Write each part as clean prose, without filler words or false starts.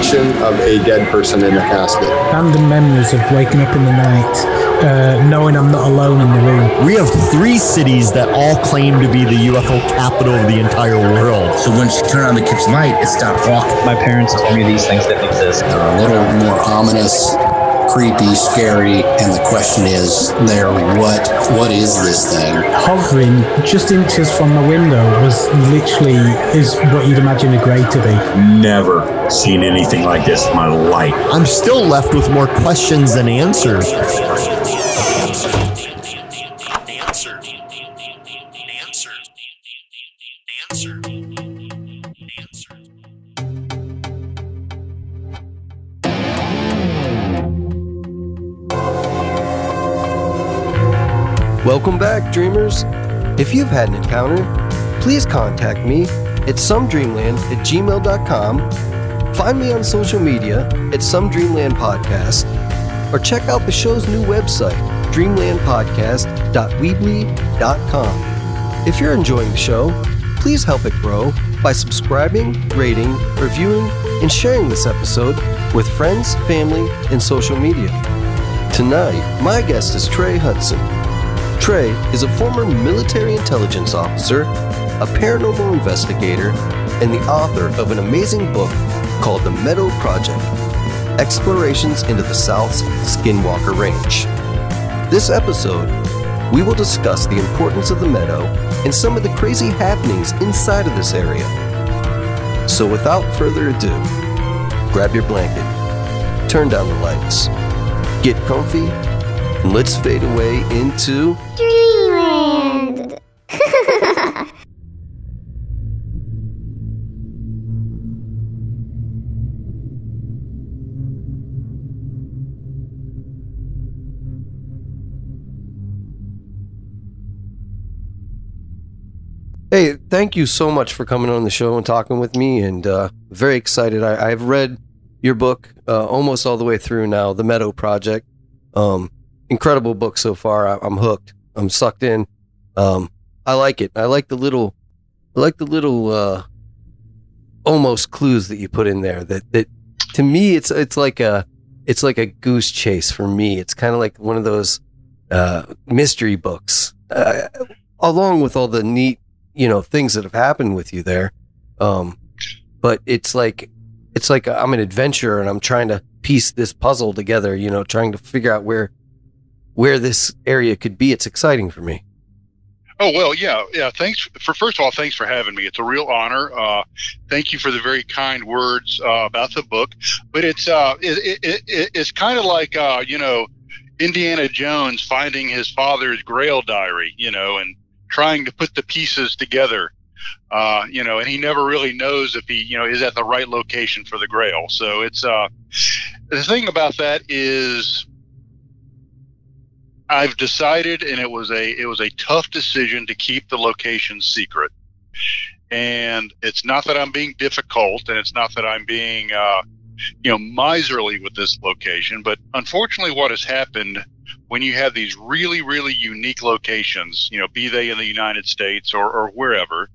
reflection of a dead person in a casket. Random memories of waking up in the night, knowing I'm not alone in the room. We have 3 cities that all claim to be the UFO capital of the entire world. So when she turned on the kid's light, it stopped walking. My parents told me these things didn't exist. They're a little more ominous, creepy, scary, and the question is there, what is this thing? Hovering just inches from the window was literally is what you'd imagine a grey to be. Never seen anything like this in my life. I'm still left with more questions than answers. Welcome back, dreamers. If you've had an encounter, please contact me at somedreamland@gmail.com, find me on social media at Some Dreamland Podcast, or check out the show's new website, dreamlandpodcast.weebly.com. If you're enjoying the show, please help it grow by subscribing, rating, reviewing, and sharing this episode with friends, family, and social media. Tonight, my guest is Trey Hudson. Trey is a former military intelligence officer, a paranormal investigator, and the author of an amazing book called The Meadow Project: Explorations into the South's Skinwalker Range. This episode, we will discuss the importance of the Meadow and some of the crazy happenings inside of this area. So without further ado, grab your blanket, turn down the lights, get comfy, and let's fade away into Dreamland. Hey, thank you so much for coming on the show and talking with me, and very excited. I've read your book almost all the way through now, The Meadow Project. Incredible book so far. I'm hooked. I'm sucked in. I like it. I like the little almost clues that you put in there. That to me, it's like a goose chase for me. It's kind of like one of those mystery books, along with all the neat things that have happened with you there. But it's like I'm an adventurer and I'm trying to piece this puzzle together. Trying to figure out where this area could be. It's exciting for me. Oh, well, yeah. First of all, thanks for having me. It's a real honor. Thank you for the very kind words about the book. But it's kind of like, Indiana Jones finding his father's Grail diary, and trying to put the pieces together, and he never really knows if he, is at the right location for the Grail. So it's, the thing about that is, I've decided, and it was a tough decision to keep the location secret. And it's not that I'm being difficult, and it's not that I'm being, miserly with this location. But unfortunately, what has happened when you have these really, really unique locations, be they in the United States or wherever,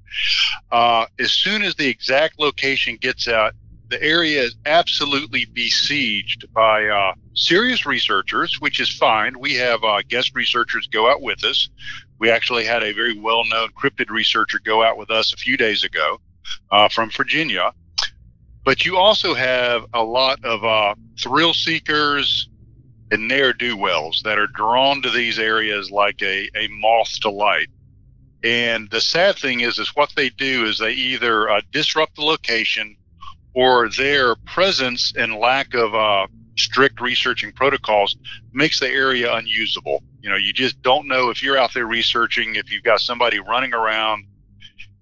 as soon as the exact location gets out, the area is absolutely besieged by serious researchers, which is fine. We have guest researchers go out with us. We actually had a very well-known cryptid researcher go out with us a few days ago from Virginia. But you also have a lot of thrill seekers and ne'er-do-wells that are drawn to these areas like a moth to light. And the sad thing is what they do is they either disrupt the location, or their presence and lack of strict researching protocols makes the area unusable. You just don't know if you're out there researching, if you've got somebody running around,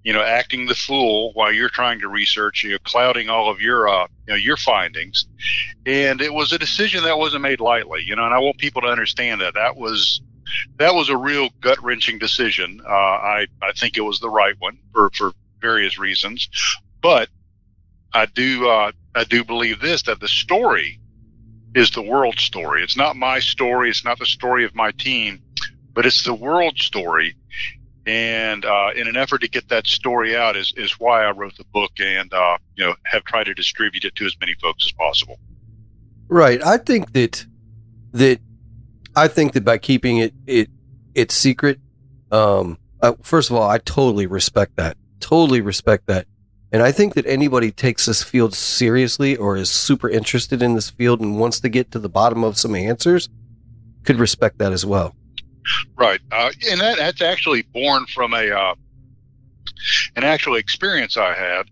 acting the fool while you're trying to research, clouding all of your findings. And it was a decision that wasn't made lightly, and I want people to understand that was a real gut-wrenching decision. I think it was the right one for various reasons, but I do believe that the story is the world story. It's not my story. It's not the story of my team, but it's the world story. And in an effort to get that story out is why I wrote the book and, have tried to distribute it to as many folks as possible. Right. I think that by keeping it secret, first of all, I totally respect that. And I think that anybody takes this field seriously or is super interested in this field and wants to get to the bottom of some answers could respect that as well. Right. And that's actually born from an actual experience I had.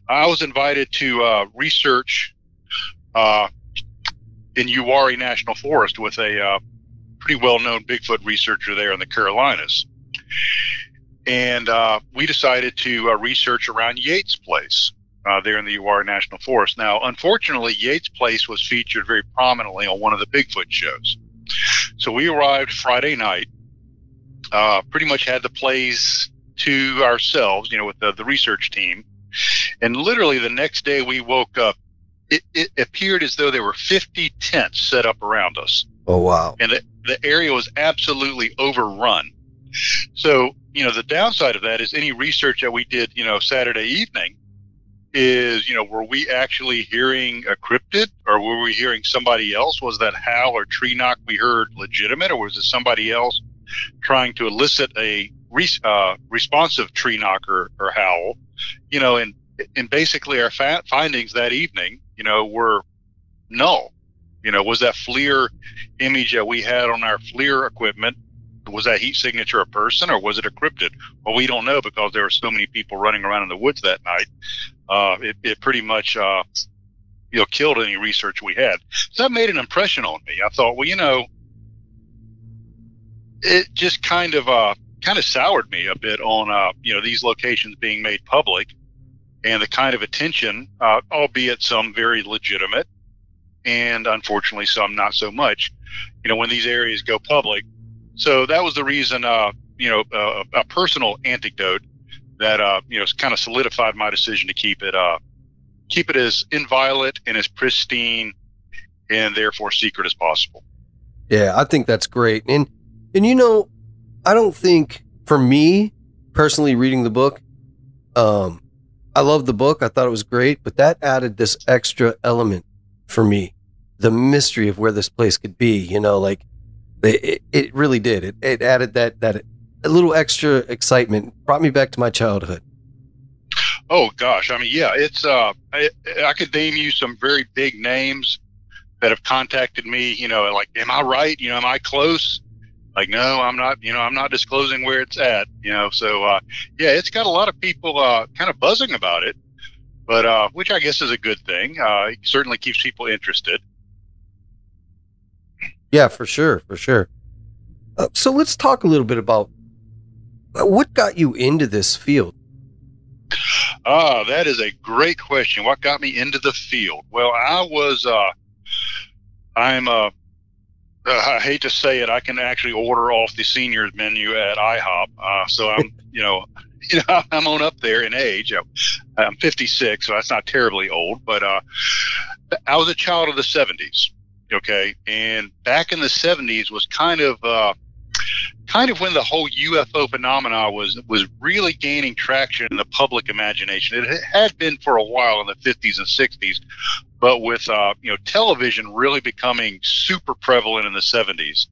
I was invited to research in Uwharrie National Forest with a pretty well-known Bigfoot researcher there in the Carolinas. And we decided to research around Yates Place there in the Uwharrie National Forest. Now, unfortunately, Yates Place was featured very prominently on one of the Bigfoot shows. So we arrived Friday night, pretty much had the place to ourselves, with the research team. And literally the next day we woke up, it appeared as though there were 50 tents set up around us. Oh, wow. And the area was absolutely overrun. So, the downside of that is any research that we did, Saturday evening is, were we actually hearing a cryptid, or were we hearing somebody else? Was that howl or tree knock we heard legitimate, or was it somebody else trying to elicit a responsive tree knock or howl? And basically our findings that evening, were null. Was that FLIR image that we had on our FLIR equipment, was that heat signature a person, or was it a cryptid? Well, we don't know because there were so many people running around in the woods that night. It pretty much, killed any research we had. So that made an impression on me. I thought, well, it just kind of soured me a bit on, these locations being made public and the kind of attention, albeit some very legitimate and unfortunately some not so much, when these areas go public. So that was the reason, a personal anecdote that, kind of solidified my decision to keep it as inviolate and as pristine and therefore secret as possible. Yeah, I think that's great. And I don't think, for me personally, reading the book, I love the book. I thought it was great, but that added this extra element for me, the mystery of where this place could be, it really did. It added that a little extra excitement, brought me back to my childhood. Oh gosh. I mean, yeah, it's, I could name you some very big names that have contacted me, like, am I right? Am I close? Like, no, I'm not, I'm not disclosing where it's at, so, yeah, it's got a lot of people, kind of buzzing about it, but, which I guess is a good thing. It certainly keeps people interested. Yeah, for sure. So let's talk a little bit about what got you into this field. That is a great question. What got me into the field? Well, I hate to say it, I can actually order off the seniors menu at IHOP. So I'm, I'm on up there in age. I'm 56, so that's not terribly old, but, I was a child of the 70s. Okay. And back in the 70s was kind of when the whole UFO phenomena was really gaining traction in the public imagination. It had been for a while in the 50s and 60s, but with, television really becoming super prevalent in the 70s,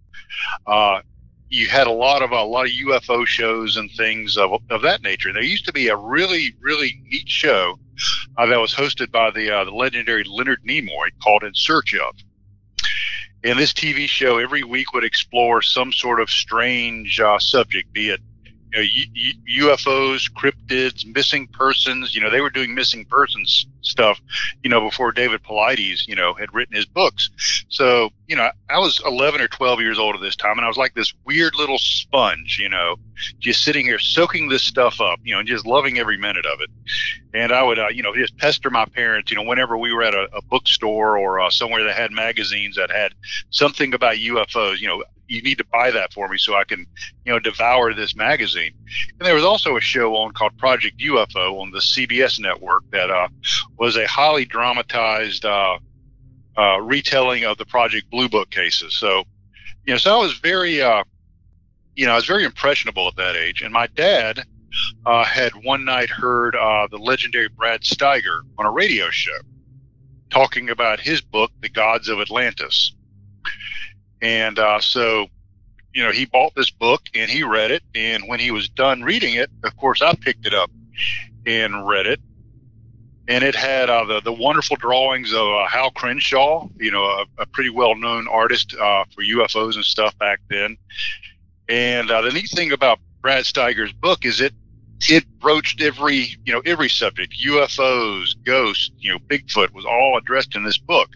you had a lot of UFO shows and things of that nature. There used to be a really, really neat show that was hosted by the legendary Leonard Nimoy called In Search Of. And this TV show every week would explore some sort of strange subject, be it UFOs, cryptids, missing persons. They were doing missing persons stuff, before David Paulides, had written his books. So, I was 11 or 12 years old at this time, and I was like this weird little sponge, just sitting here soaking this stuff up, and just loving every minute of it. And I would, just pester my parents, whenever we were at a bookstore or somewhere that had magazines that had something about UFOs, you need to buy that for me so I can, devour this magazine. And there was also a show on called Project UFO on the CBS network that was a highly dramatized retelling of the Project Blue Book cases. So, so I was very, I was very impressionable at that age. And my dad had one night heard the legendary Brad Steiger on a radio show talking about his book, The Gods of Atlantis. And so, he bought this book and he read it. And when he was done reading it, of course, I picked it up and read it. And it had the wonderful drawings of Hal Crenshaw, a pretty well-known artist for UFOs and stuff back then. And the neat thing about Brad Steiger's book is it broached every subject. UFOs, ghosts, Bigfoot was all addressed in this book.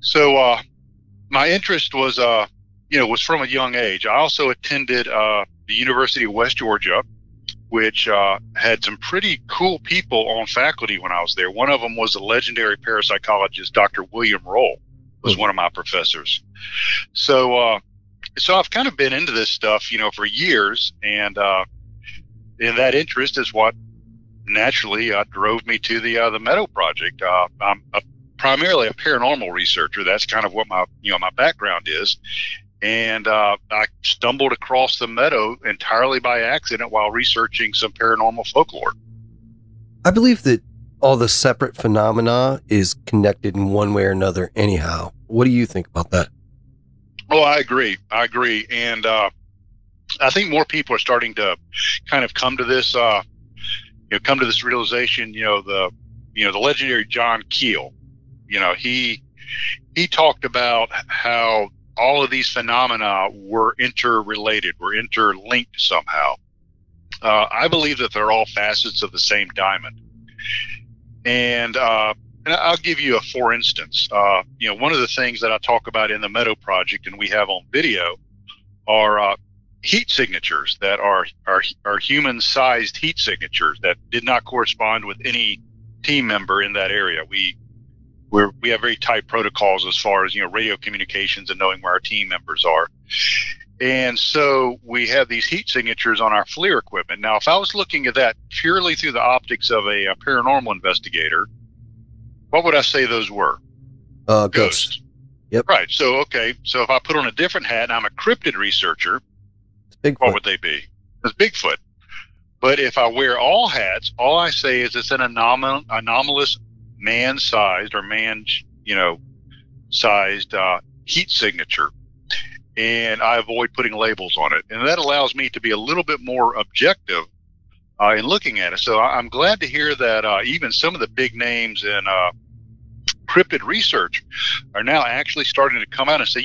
So my interest was from a young age. I also attended the University of West Georgia, which had some pretty cool people on faculty when I was there. One of them was the legendary parapsychologist, Dr. William Roll, was one of my professors. So I've kind of been into this stuff, for years, and that interest is what naturally drove me to the Meadow Project. I'm primarily a paranormal researcher. That's kind of what my background is. And I stumbled across the Meadow entirely by accident while researching some paranormal folklore. I believe that all the separate phenomena is connected in one way or another anyhow. What do you think about that? Oh, I agree. And I think more people are starting to kind of come to this realization, the legendary John Keel, he talked about how all of these phenomena were interrelated, were interlinked somehow. I believe that they're all facets of the same diamond. And I'll give you a for instance. One of the things that I talk about in the Meadow Project and we have on video are heat signatures that are human-sized heat signatures that did not correspond with any team member in that area. We have very tight protocols as far as, radio communications and knowing where our team members are. And so we have these heat signatures on our FLIR equipment. Now, if I was looking at that purely through the optics of a paranormal investigator, what would I say those were? Ghosts. Yep. Right. So, okay. So if I put on a different hat and I'm a cryptid researcher, what would they be? It's Bigfoot. But if I wear all hats, all I say is it's an anomalous man-sized or sized heat signature, and I avoid putting labels on it, and that allows me to be a little bit more objective in looking at it. So I'm glad to hear that even some of the big names in cryptid research are now actually starting to come out and say,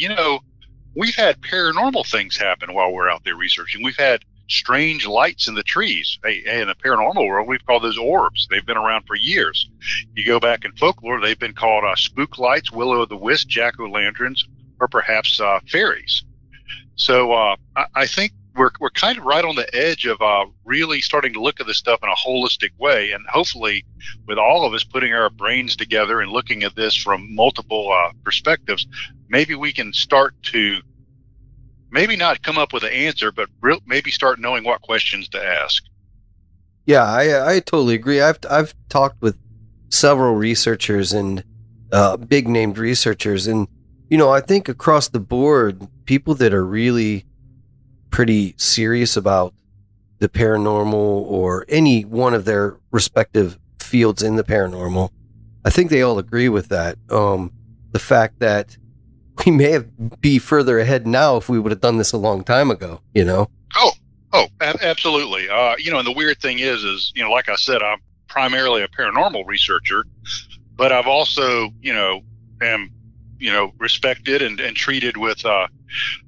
we've had paranormal things happen while we're out there researching. We've had strange lights in the trees. Hey, in the paranormal world, we've called those orbs. They've been around for years. You go back in folklore, they've been called spook lights, will-o'-the-wisp, jack-o'-lanterns, or perhaps fairies. So I think we're kind of right on the edge of really starting to look at this stuff in a holistic way, and hopefully with all of us putting our brains together and looking at this from multiple perspectives, maybe we can start to maybe not come up with an answer, but maybe start knowing what questions to ask. Yeah, I totally agree. I've talked with several researchers and big named researchers, and I think across the board, people that are really pretty serious about the paranormal or any one of their respective fields in the paranormal, I think they all agree with that. The fact that we may be further ahead now if we would have done this a long time ago, Oh, absolutely. And the weird thing is, like I said, I'm primarily a paranormal researcher, but I've also, am, respected and treated with,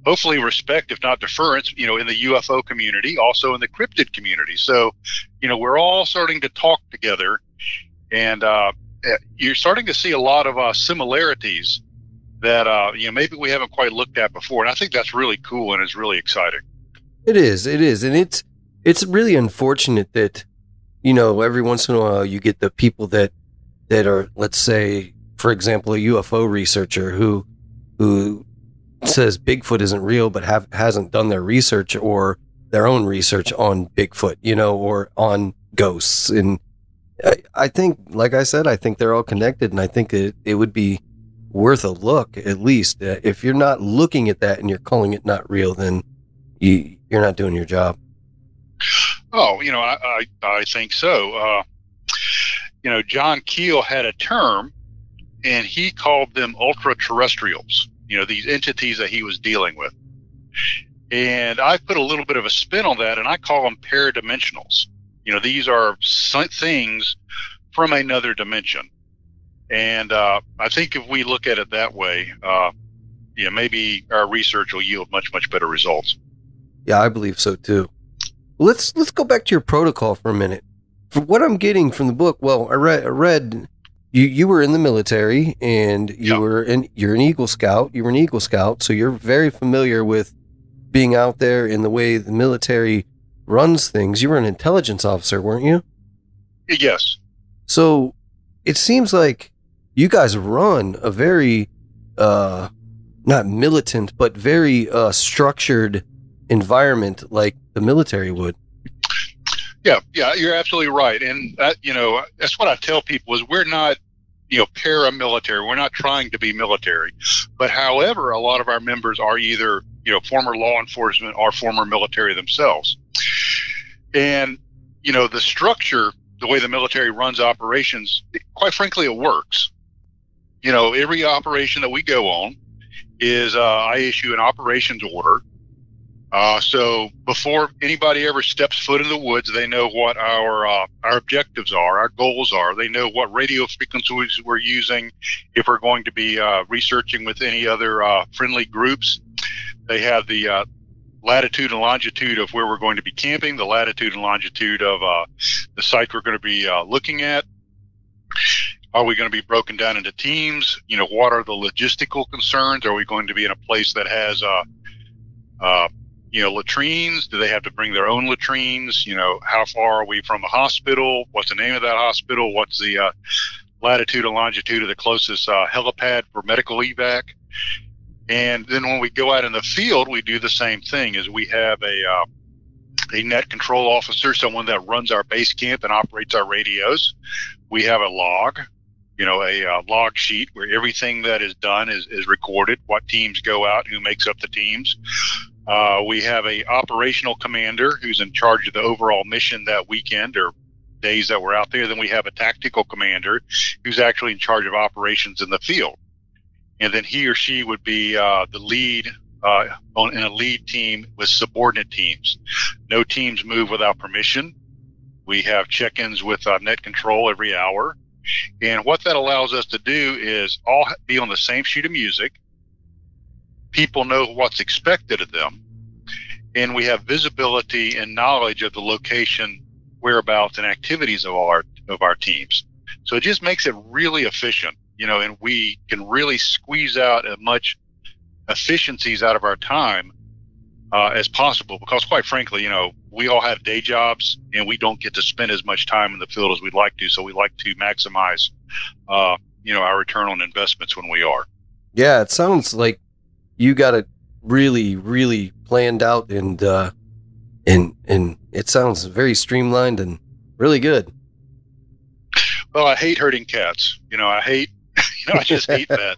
hopefully respect, if not deference, in the UFO community, also in the cryptid community. So, we're all starting to talk together, and you're starting to see a lot of similarities that maybe we haven't quite looked at before, and I think that's really cool and is really exciting. It is, and it's really unfortunate that every once in a while you get the people that are, let's say, for example, a UFO researcher who says Bigfoot isn't real, but hasn't done their research or their own research on Bigfoot, or on ghosts, and I think, like I said, I think they're all connected, and I think it would be worth a look, at least. If you're not looking at that and you're calling it not real, then you're not doing your job. Oh, I think so. John Keel had a term, and he called them ultra-terrestrials, these entities that he was dealing with. And I put a little bit of a spin on that, and I call them paradimensionals. These are things from another dimension. And I think if we look at it that way, maybe our research will yield much, much better results. Yeah, I believe so too. Let's go back to your protocol for a minute. From what I'm getting from the book, well, I read you were in the military, and you're an Eagle Scout. You were an Eagle Scout, so you're very familiar with being out there in the way the military runs things. You were an intelligence officer, weren't you? Yes. So it seems like you guys run a very not militant, but very structured environment like the military would. Yeah, you're absolutely right. And that, that's what I tell people is we're not, paramilitary. We're not trying to be military. But however, a lot of our members are either, former law enforcement or former military themselves. And, the structure, the way the military runs operations, quite frankly, it works. Every operation that we go on is I issue an operations order. So before anybody ever steps foot in the woods, they know what our objectives are, our goals are. They know what radio frequencies we're using. If we're going to be researching with any other friendly groups, they have the latitude and longitude of where we're going to be camping, the latitude and longitude of the site we're going to be looking at. Are we going to be broken down into teams? What are the logistical concerns? Are we going to be in a place that has latrines? Do they have to bring their own latrines? How far are we from a hospital? What's the name of that hospital? What's the latitude and longitude of the closest helipad for medical evac? And then when we go out in the field, we do the same thing. Is we have a net control officer, someone that runs our base camp and operates our radios. We have a log, a log sheet where everything that is done is recorded, what teams go out, who makes up the teams. We have a operational commander who's in charge of the overall mission that weekend or days that we're out there. Then we have a tactical commander who's actually in charge of operations in the field. And then he or she would be the lead in a lead team with subordinate teams. No teams move without permission. We have check-ins with net control every hour. And what that allows us to do is all be on the same sheet of music. People know what's expected of them, and we have visibility and knowledge of the location, whereabouts, and activities of our teams. So it just makes it really efficient, and we can really squeeze out as much efficiencies out of our time as possible, because quite frankly, we all have day jobs and we don't get to spend as much time in the field as we'd like to. So we like to maximize, our return on investments when we are. Yeah, it sounds like you got it really, really planned out, and it sounds very streamlined and really good. Well, I hate hurting cats. I just hate that.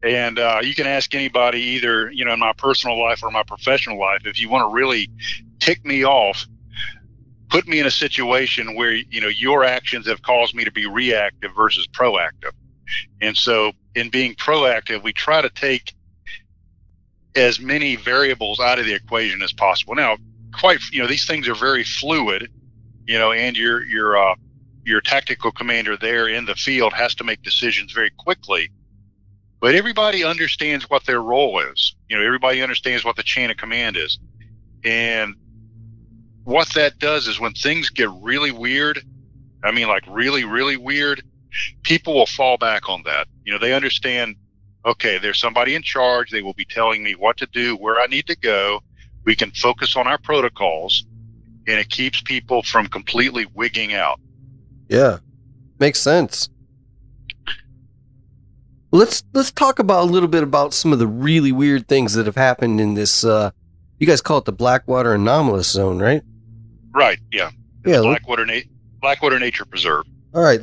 And you can ask anybody, either in my personal life or my professional life, if you want to really tick me off, put me in a situation where your actions have caused me to be reactive versus proactive. And so, in being proactive, we try to take as many variables out of the equation as possible. Now, these things are very fluid, and your tactical commander there in the field has to make decisions very quickly. But everybody understands what their role is. Everybody understands what the chain of command is. And what that does is when things get really weird, really, really weird, people will fall back on that. They understand, okay, there's somebody in charge. They will be telling me what to do, where I need to go. We can focus on our protocols, and it keeps people from completely wigging out. Yeah, makes sense. Let's talk about a little bit about some of the really weird things that have happened in this. You guys call it the Blackwater Anomalous Zone, right? Right. Yeah. Yeah. Blackwater Nature Preserve. All right.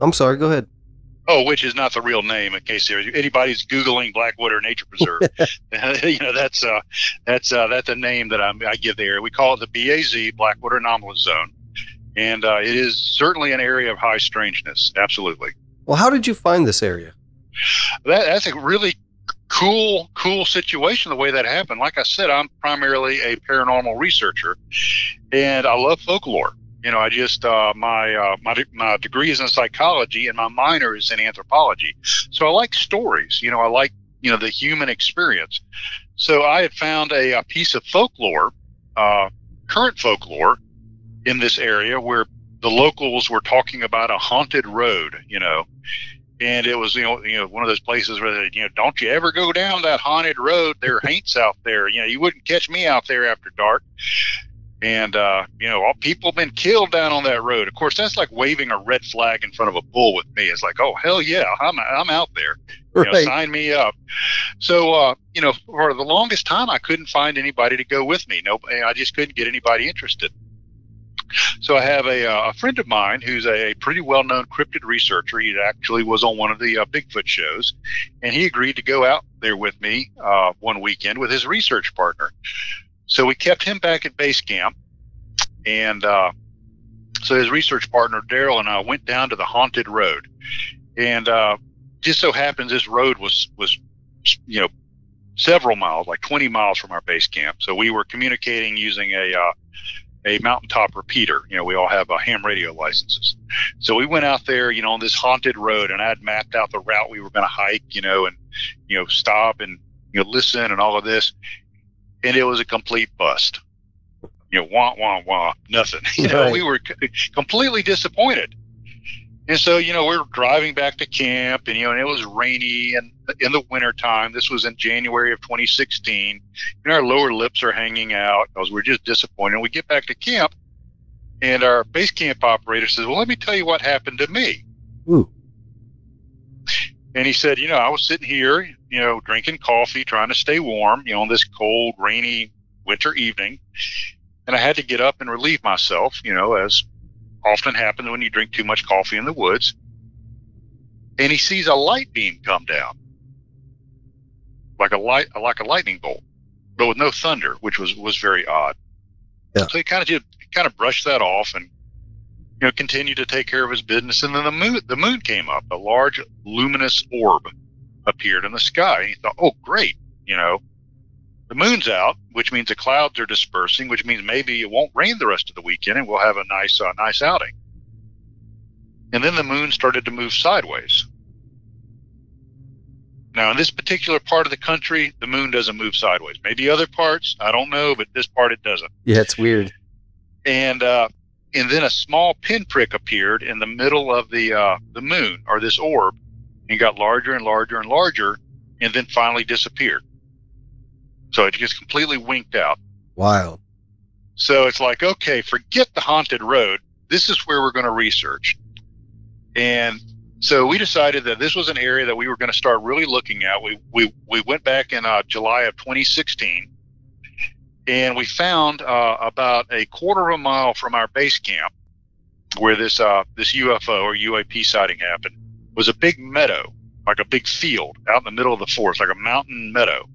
I'm sorry. Go ahead. Oh, which is not the real name, in case anybody's Googling Blackwater Nature Preserve. That's a name that I give the area. We call it the BAZ, Blackwater Anomalous Zone, and it is certainly an area of high strangeness. Absolutely. Well, how did you find this area? That's a really cool situation, the way that happened. Like I said, I'm primarily a paranormal researcher, and I love folklore. I just my degree is in psychology and my minor is in anthropology. So I like stories. I like the human experience. So I had found a piece of folklore, current folklore, in this area where the locals were talking about a haunted road. And it was one of those places where they, don't you ever go down that haunted road? There are haints out there. You wouldn't catch me out there after dark. And, all people have been killed down on that road. Of course, that's like waving a red flag in front of a bull with me. It's like, oh, hell yeah, I'm out there. Right. Sign me up. So, for the longest time, I couldn't find anybody to go with me. I just couldn't get anybody interested. So I have a friend of mine who's a pretty well-known cryptid researcher. He actually was on one of the Bigfoot shows, and he agreed to go out there with me one weekend with his research partner. So we kept him back at base camp, and so his research partner, Daryl, and I went down to the haunted road. And just so happens this road was several miles, like 20 miles from our base camp. So we were communicating using a mountaintop repeater. We all have ham radio licenses. So we went out there, on this haunted road, and I had mapped out the route we were going to hike, and stop and listen and all of this. And it was a complete bust. Wah, wah, wah, nothing. Right. We were completely disappointed. And so, we're driving back to camp, and, and it was rainy and in the wintertime. This was in January of 2016. And our lower lips are hanging out because we're just disappointed. And we get back to camp, and our base camp operator says, well, let me tell you what happened to me. Ooh. And he said, I was sitting here, drinking coffee, trying to stay warm, on this cold, rainy winter evening. And I had to get up and relieve myself, as often happens when you drink too much coffee in the woods. And he sees a light beam come down, like a lightning bolt, but with no thunder, which was very odd. Yeah. So he kind of brushed that off and continued to take care of his business. And then the moon came up. A large luminous orb appeared in the sky. And he thought, oh, great. The moon's out, which means the clouds are dispersing, which means maybe it won't rain the rest of the weekend and we'll have a nice outing. And then the moon started to move sideways. Now, in this particular part of the country, the moon doesn't move sideways. Maybe other parts, I don't know, but this part it doesn't. Yeah, it's weird. And then a small pinprick appeared in the middle of the moon, or this orb, and got larger and larger and larger, and then finally disappeared. So it just completely winked out. Wow. So it's like, okay, forget the haunted road. This is where we're going to research. And so we decided that this was an area that we were going to start really looking at. We went back in July of 2016, and we found about a quarter of a mile from our base camp, where this UFO or UAP sighting happened, was a big meadow, like a big field out in the middle of the forest, like a mountain meadow.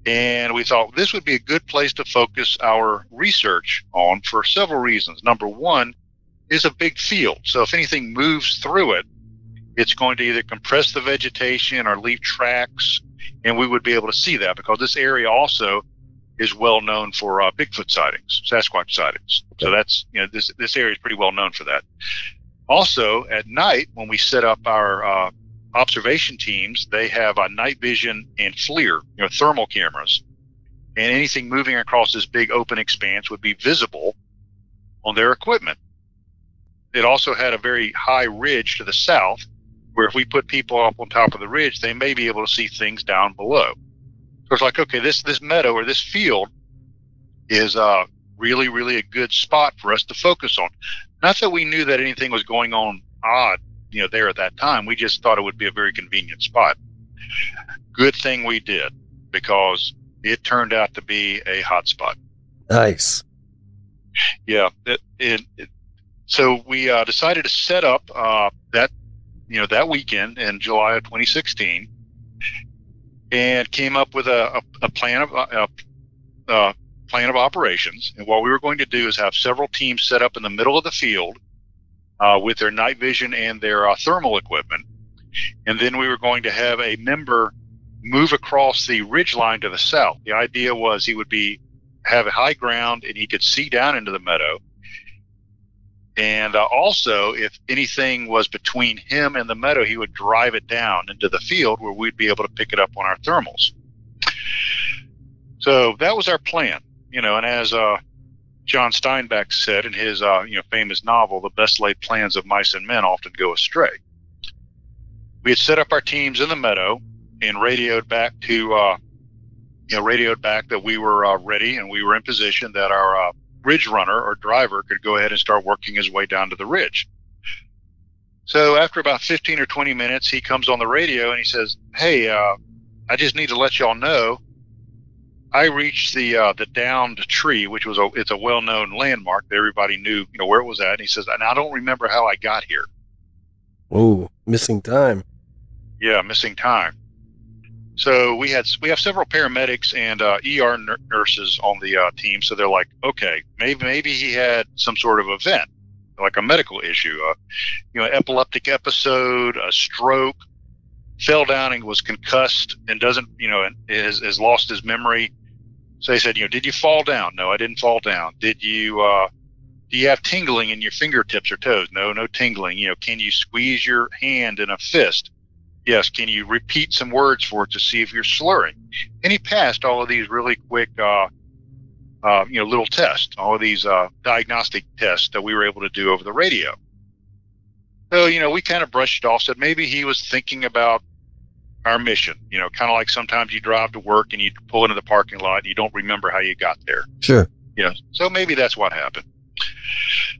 And we thought this would be a good place to focus our research on for several reasons. Number one is a big field. So if anything moves through it, it's going to either compress the vegetation or leave tracks, and we would be able to see that because this area also is well known for Bigfoot sightings, Sasquatch sightings. So that's, this area is pretty well known for that. Also, at night, when we set up our observation teams, they have a night vision and FLIR, thermal cameras, and anything moving across this big open expanse would be visible on their equipment. It also had a very high ridge to the south, where if we put people up on top of the ridge, they may be able to see things down below. So it's like, okay, this meadow or this field is really, really a good spot for us to focus on. Not that we knew that anything was going on odd there at that time. We just thought it would be a very convenient spot. Good thing we did, because it turned out to be a hot spot. Nice. Yeah. So we decided to set up that that weekend in July of 2016, and came up with a plan of operations. And what we were going to do is have several teams set up in the middle of the field with their night vision and their thermal equipment. And then we were going to have a member move across the ridge line to the south. The idea was he would have a high ground and he could see down into the meadow. And also, if anything was between him and the meadow, he would drive it down into the field where we'd be able to pick it up on our thermals. So that was our plan, and as John Steinbeck said in his famous novel, "The best laid plans of mice and men often go astray." We had set up our teams in the meadow and radioed back that we were ready and we were in position, that our ridge runner or driver could go ahead and start working his way down to the ridge. So after about 15 or 20 minutes, he comes on the radio and he says, "Hey, I just need to let y'all know, I reached the downed tree, which it's a well-known landmark that everybody knew, where it was at." And he says, "And I don't remember how I got here." Whoa, missing time. Yeah, missing time. So we have several paramedics and ER nurses on the team. So they're like, okay, maybe he had some sort of event, like a medical issue, epileptic episode, a stroke, fell down and was concussed and doesn't, has lost his memory. So they said, "Did you fall down?" "No, I didn't fall down." Do you have tingling in your fingertips or toes?" "No tingling." Can you squeeze your hand in a fist?" "Yes." "Can you repeat some words for it to see if you're slurring?" And he passed all of these really quick, little tests, all of these diagnostic tests that we were able to do over the radio. So, we kind of brushed it off, said maybe he was thinking about our mission, kind of like sometimes you drive to work and you pull into the parking lot and you don't remember how you got there. Sure. So maybe that's what happened.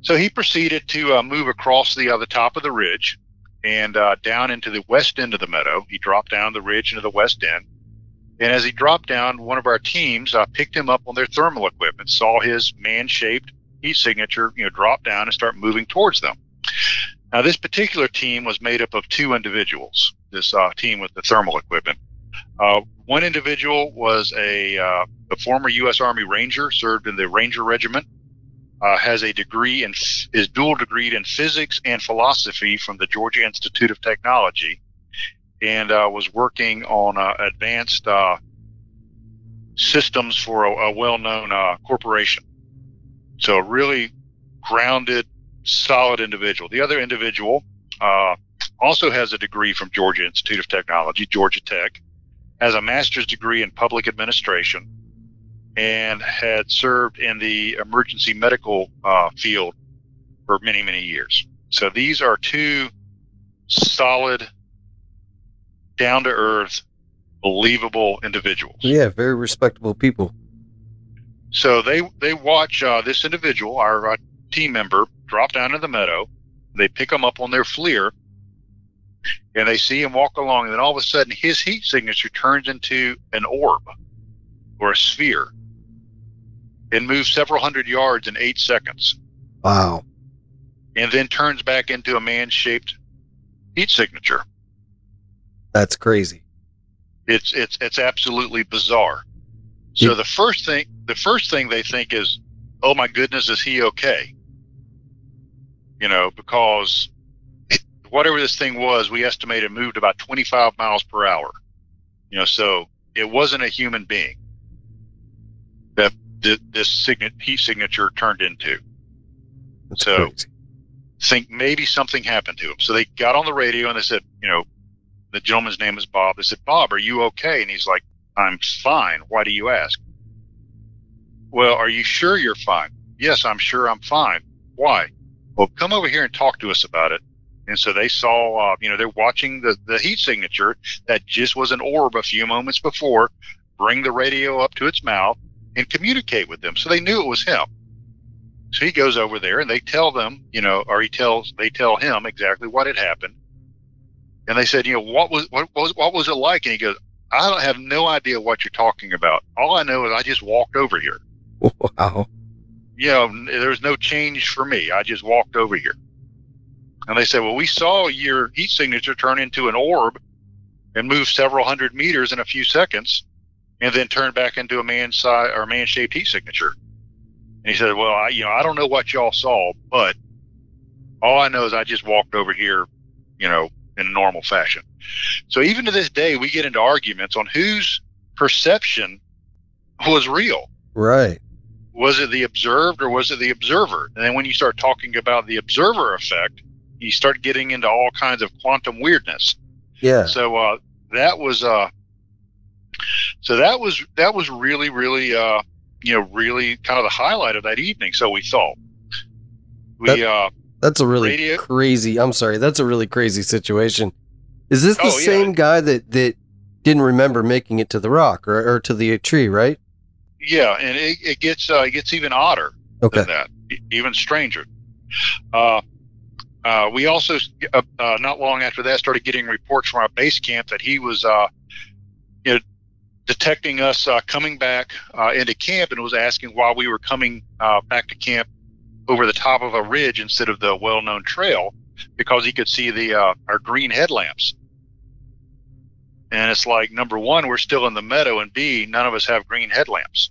So he proceeded to move across the top of the ridge and down into the west end of the meadow. He dropped down the ridge into the west end. And as he dropped down, one of our teams picked him up on their thermal equipment, saw his man-shaped heat signature, drop down and start moving towards them. Now, this particular team was made up of two individuals, this team with the thermal equipment. One individual was a former U.S. Army Ranger, served in the Ranger Regiment, has a degree is dual degreed in physics and philosophy from the Georgia Institute of Technology, and was working on advanced systems for a well-known corporation. So a really grounded, solid individual. The other individual also has a degree from Georgia Institute of Technology, Georgia Tech, has a master's degree in public administration, and had served in the emergency medical field for many, many years. So these are two solid, down-to-earth, believable individuals. Yeah, very respectable people. So they watch this individual, our team member, drop down in the meadow. They pick him up on their FLIR, and they see him walk along, and then all of a sudden his heat signature turns into an orb or a sphere and moves several hundred yards in 8 seconds. Wow. And then turns back into a man-shaped heat signature. That's crazy. It's absolutely bizarre. So the first thing they think is, oh my goodness, is he okay? Because whatever this thing was, we estimated moved about 25 miles per hour. So it wasn't a human being that this heat signature turned into. That's so crazy. Think maybe something happened to him. So they got on the radio and they said, the gentleman's name is Bob. They said, "Bob, are you okay?" And he's like, "I'm fine. Why do you ask?" "Well, are you sure you're fine?" "Yes, I'm sure I'm fine." "Why?" "Well, come over here and talk to us about it." And so they saw, they're watching the heat signature that just was an orb a few moments before, bring the radio up to its mouth and communicate with them. So they knew it was him. So he goes over there and they tell them, they tell him exactly what had happened. And they said, what was it like? And he goes, "I don't have no idea what you're talking about. All I know is I just walked over here." Wow. There was no change for me. I just walked over here. And they said, well, we saw your heat signature turn into an orb and move several hundred meters in a few seconds, and then turn back into a man-shaped heat signature. And he said, well, I don't know what y'all saw, but all I know is I just walked over here, in a normal fashion. So even to this day, we get into arguments on whose perception was real. Right. Was it the observed or was it the observer? And then when you start talking about the observer effect, you start getting into all kinds of quantum weirdness. Yeah. So that was really, really, really kind of the highlight of that evening. So we thought. That's a really crazy. I'm sorry. That's a really crazy situation. Is this the same guy that didn't remember making it to the rock or to the tree, right? Yeah, and it gets even odder than that, even stranger. We also not long after that started getting reports from our base camp that he was detecting us coming back into camp and was asking why we were coming back to camp over the top of a ridge instead of the well-known trail, because he could see our green headlamps. And it's like, number one, we're still in the meadow, and B, none of us have green headlamps.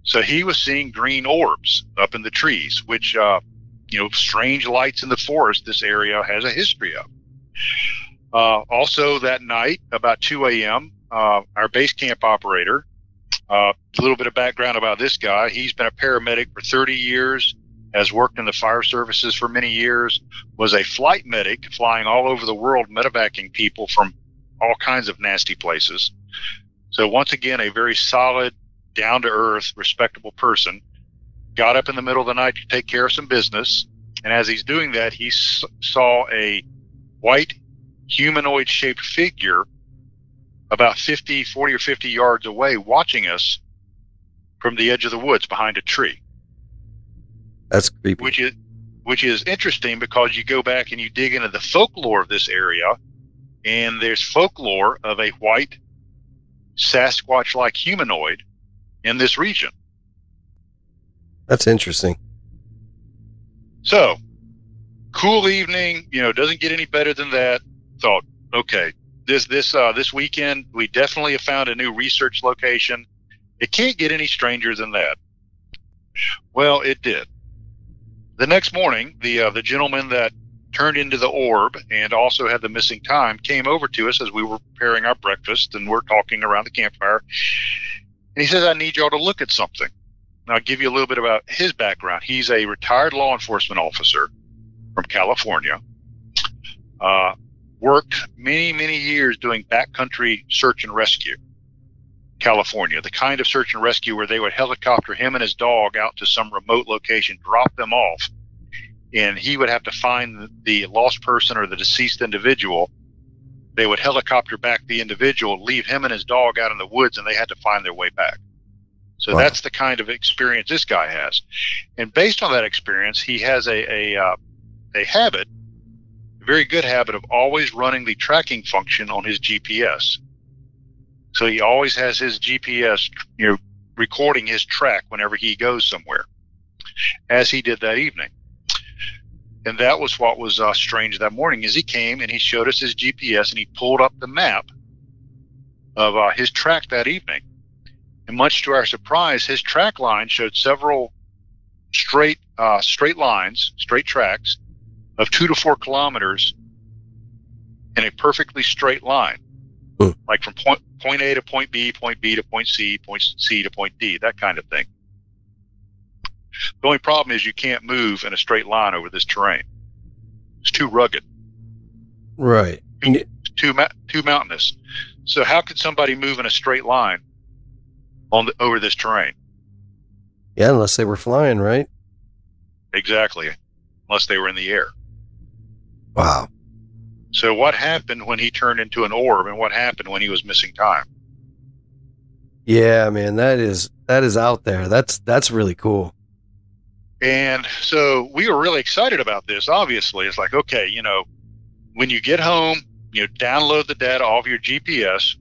So he was seeing green orbs up in the trees, which, strange lights in the forest this area has a history of. Also that night, about 2 a.m., our base camp operator, a little bit of background about this guy. He's been a paramedic for 30 years, has worked in the fire services for many years, was a flight medic flying all over the world, medevacing people from all kinds of nasty places. So once again, a very solid, down-to-earth, respectable person. Got up in the middle of the night to take care of some business, and as he's doing that, he saw a white humanoid-shaped figure about 40 or 50 yards away, watching us from the edge of the woods behind a tree. That's creepy. Which is interesting, because you go back and you dig into the folklore of this area, and there's folklore of a white Sasquatch-like humanoid in this region. That's interesting. So, cool evening, doesn't get any better than that. Thought, okay, this weekend, we definitely have found a new research location. It can't get any stranger than that. Well, it did. The next morning, the gentleman that turned into the orb and also had the missing time came over to us as we were preparing our breakfast, and we're talking around the campfire. And he says, I need y'all to look at something. And I'll give you a little bit about his background. He's a retired law enforcement officer from California. Worked many, many years doing backcountry search and rescue. California, the kind of search and rescue where they would helicopter him and his dog out to some remote location, drop them off, and he would have to find the lost person or the deceased individual. They would helicopter back the individual, leave him and his dog out in the woods, and they had to find their way back. So That's the kind of experience this guy has. And based on that experience, he has a habit, a very good habit, of always running the tracking function on his GPS. So he always has his GPS, recording his track whenever he goes somewhere, as he did that evening. And that was what was strange that morning, is he came and he showed us his GPS, and he pulled up the map of his track that evening. And much to our surprise, his track line showed several straight lines, straight tracks of 2 to 4 kilometers in a perfectly straight line, like from point A to point B to point C to point D, that kind of thing. The only problem is you can't move in a straight line over this terrain. It's too rugged. Right. Too mountainous. So how could somebody move in a straight line over this terrain? Yeah, unless they were flying, right? Exactly. Unless they were in the air. Wow. So what happened when he turned into an orb, and what happened when he was missing time? Yeah, man, that is out there. That's really cool. And so we were really excited about this. Obviously, it's like, okay, when you get home, download the data off your GPS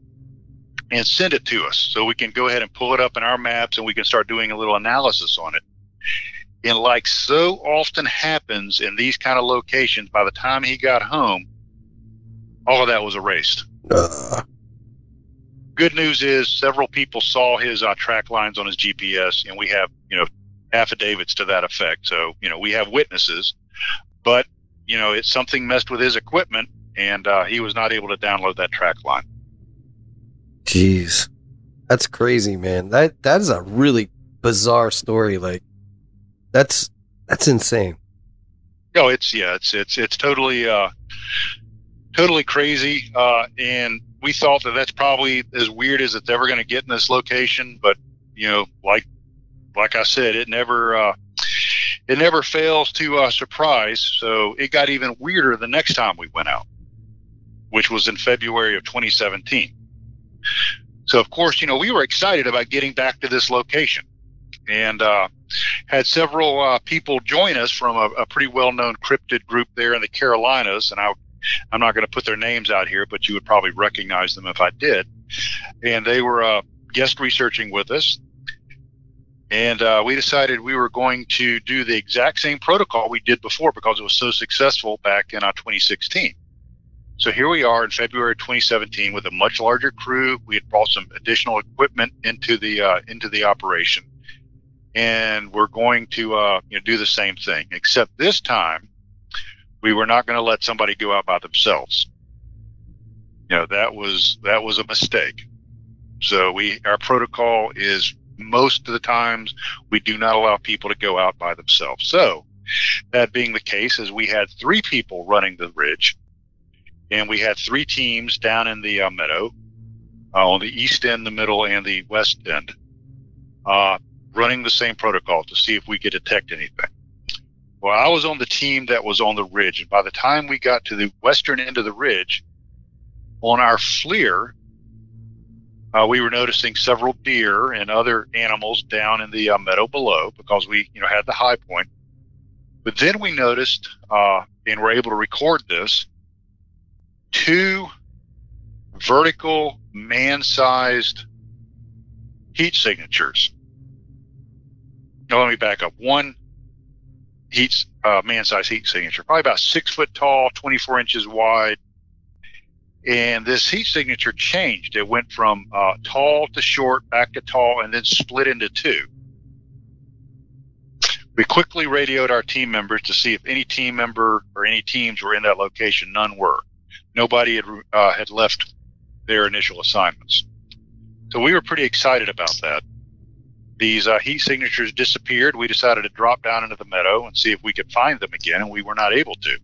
and send it to us so we can go ahead and pull it up in our maps, and we can start doing a little analysis on it. And like so often happens in these kind of locations, by the time he got home, all of that was erased. Good news is several people saw his track lines on his GPS, and we have, affidavits to that effect. So, we have witnesses, but, it's something messed with his equipment, and he was not able to download that track line. Jeez. That's crazy, man. That is a really bizarre story. Like, that's insane. Oh, it's totally totally crazy. And we thought that that's probably as weird as it's ever going to get in this location. But like I said, it never fails to surprise. So it got even weirder the next time we went out, which was in February of 2017. So of course, we were excited about getting back to this location, and had several people join us from a pretty well-known cryptid group there in the Carolinas. And I'm not going to put their names out here, but you would probably recognize them if I did. And they were guest researching with us. And we decided we were going to do the exact same protocol we did before because it was so successful back in 2016. So here we are in February 2017 with a much larger crew. We had brought some additional equipment into the operation, and we're going to do the same thing. Except this time, we were not going to let somebody go out by themselves. That was a mistake. So our protocol is most of the times we do not allow people to go out by themselves. So that being the case, is we had 3 people running the ridge. And we had 3 teams down in the meadow, on the east end, the middle, and the west end, running the same protocol to see if we could detect anything. Well, I was on the team that was on the ridge, and by the time we got to the western end of the ridge, on our FLIR, we were noticing several deer and other animals down in the meadow below because we had the high point. But then we noticed, and were able to record this, 2 vertical man-sized heat signatures. No, let me back up. 1 man-sized heat signature, probably about 6 foot tall, 24 inches wide. And this heat signature changed. It went from tall to short, back to tall, and then split into 2. We quickly radioed our team members to see if any team member or any teams were in that location. None were. Nobody had left their initial assignments. So we were pretty excited about that. These heat signatures disappeared. We decided to drop down into the meadow and see if we could find them again, and we were not able to.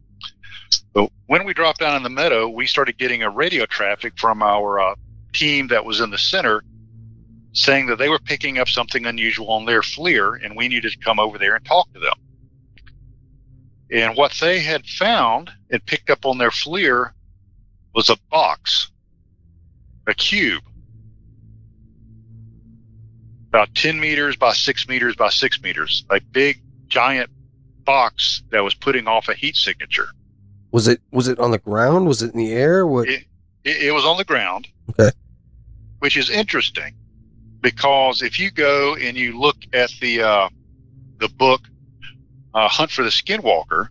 But when we dropped down in the meadow, we started getting a radio traffic from our team that was in the center saying that they were picking up something unusual on their FLIR, and we needed to come over there and talk to them. And what they had found and picked up on their FLIR was a box, a cube, about 10 meters by 6 meters by 6 meters, a big, giant box that was putting off a heat signature. Was it on the ground? Was it in the air? What? It was on the ground. Okay. Which is interesting because if you go and you look at the book Hunt for the Skinwalker,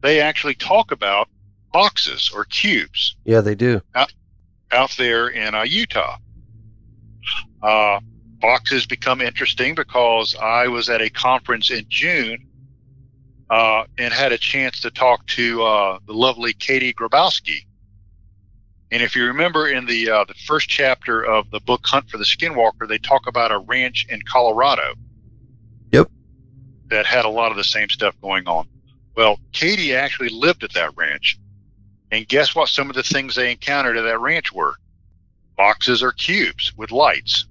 they actually talk about boxes or cubes. Yeah, they do. Out there in Utah. Boxes become interesting because I was at a conference in June and had a chance to talk to the lovely Katie Grabowski. And if you remember in the first chapter of the book Hunt for the Skinwalker, they talk about a ranch in Colorado. Yep. That had a lot of the same stuff going on. Well, Katie actually lived at that ranch. And guess what some of the things they encountered at that ranch were? Boxes or cubes with lights.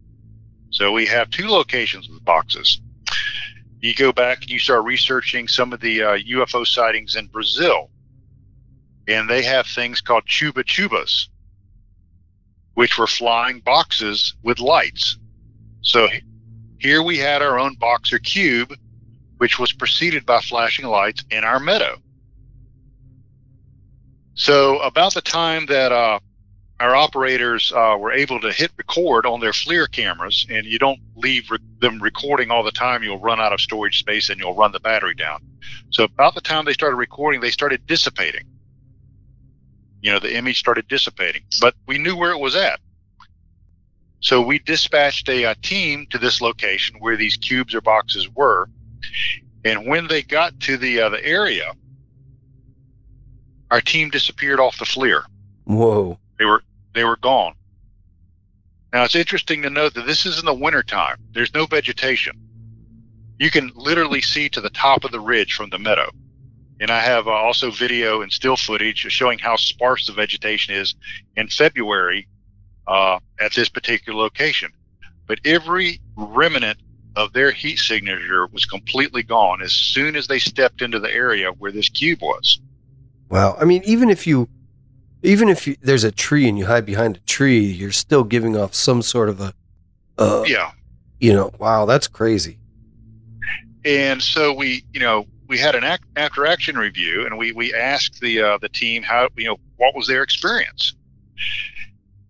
So we have 2 locations with boxes. You go back and you start researching some of the UFO sightings in Brazil. And they have things called chuba-chubas, which were flying boxes with lights. So here we had our own box or cube, which was preceded by flashing lights in our meadow. So about the time that our operators were able to hit record on their FLIR cameras, and you don't leave them recording all the time. You'll run out of storage space and you'll run the battery down. So about the time they started recording, they started dissipating. The image started dissipating, but we knew where it was at. So we dispatched a team to this location where these cubes or boxes were. And when they got to the area, our team disappeared off the FLIR. Whoa. They were gone. Now, it's interesting to note that this is in the wintertime. There's no vegetation. You can literally see to the top of the ridge from the meadow. And I have also video and still footage showing how sparse the vegetation is in February at this particular location. But every remnant of their heat signature was completely gone as soon as they stepped into the area where this cube was. Wow. I mean, even if there's a tree and you hide behind a tree, you're still giving off some sort of wow, that's crazy. And so we had an after action review, and we asked the team how, what was their experience.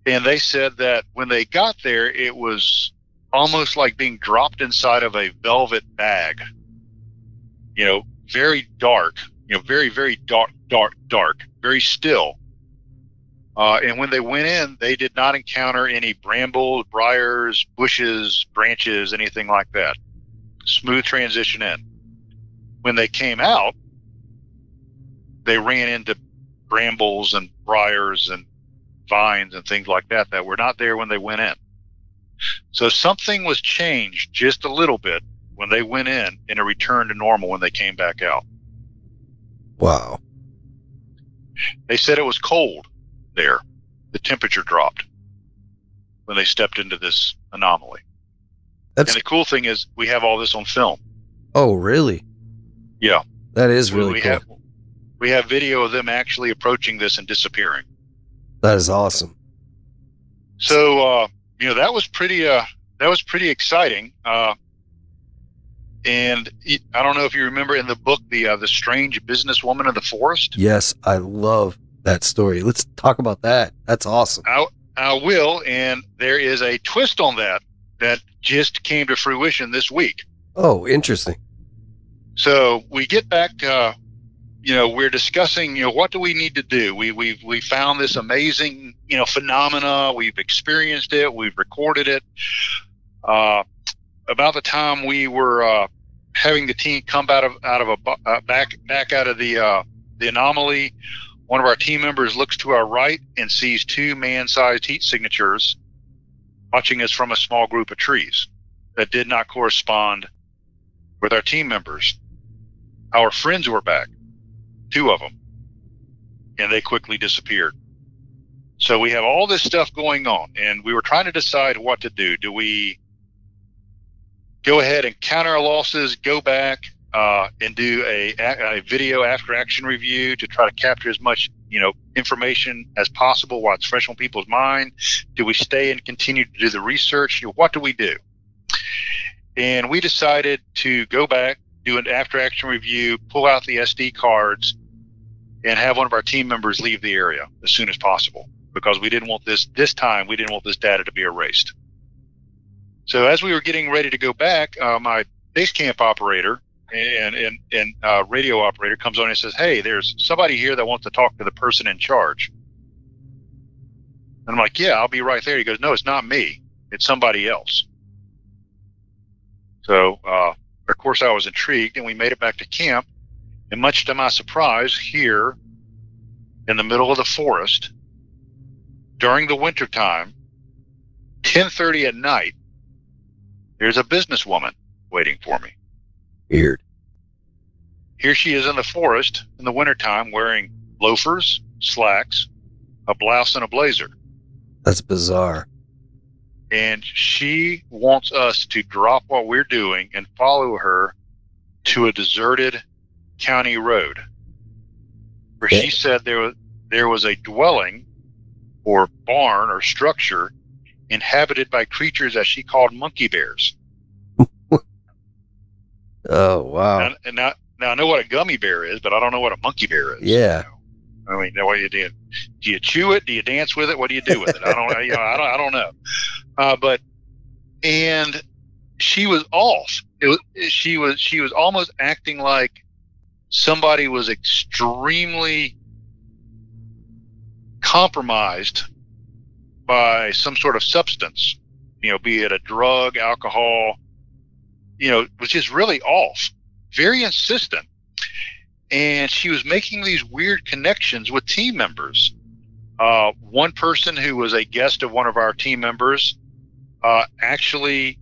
And they said that when they got there, it was almost like being dropped inside of a velvet bag, very dark, very, very dark, very still. And when they went in, they did not encounter any brambles, briars, bushes, branches, anything like that. Smooth transition in. When they came out, they ran into brambles and briars and vines and things like that were not there when they went in. So something was changed just a little bit when they went in, and it returned to normal when they came back out. Wow. They said it was cold there. The temperature dropped when they stepped into this anomaly. And the cool thing is we have all this on film. Oh, really? Yeah. That is really cool. We have video of them actually approaching this and disappearing. That is awesome. So, that was pretty exciting. And I don't know if you remember in the book, the Strange Businesswoman of the Forest. Yes, I love that story. Let's talk about that. That's awesome. I will. And there is a twist on that just came to fruition this week. Oh, interesting. So we get back to, we're discussing, what do we need to do? We found this amazing, phenomena. We've experienced it. We've recorded it. About the time we were having the team come back out of the anomaly, one of our team members looks to our right and sees two man-sized heat signatures watching us from a small group of trees that did not correspond with our team members. Our friends were back, 2 of them, and they quickly disappeared. So we have all this stuff going on, and we were trying to decide what to do. Do we go ahead and count our losses, go back and do a video after action review to try to capture as much information as possible while it's fresh on people's mind? Do we stay and continue to do the research? What do we do? And we decided to go back, do an after action review, pull out the SD cards, and have one of our team members leave the area as soon as possible, because we didn't want this data to be erased. So as we were getting ready to go back, my base camp operator and radio operator comes on and says, "Hey, there's somebody here that wants to talk to the person in charge." And I'm like, "Yeah, I'll be right there." He goes, "No, it's not me. It's somebody else." So, of course, I was intrigued, and we made it back to camp. And much to my surprise, here in the middle of the forest, during the wintertime, 10:30 at night, there's a businesswoman waiting for me. Weird. Here she is in the forest in the wintertime wearing loafers, slacks, a blouse, and a blazer. That's bizarre. And she wants us to drop what we're doing and follow her to a deserted county road, where she said there was a dwelling or barn or structure inhabited by creatures that she called monkey bears. Oh, wow. Now I know what a gummy bear is, but I don't know what a monkey bear is. Yeah. I mean, what do you do? Do you chew it? Do you dance with it? What do you do with it? I don't know. I don't know. And she was off. She was almost acting like somebody was extremely compromised by some sort of substance, be it a drug, alcohol, was just really off, very insistent. And she was making these weird connections with team members. One person who was a guest of one of our team members actually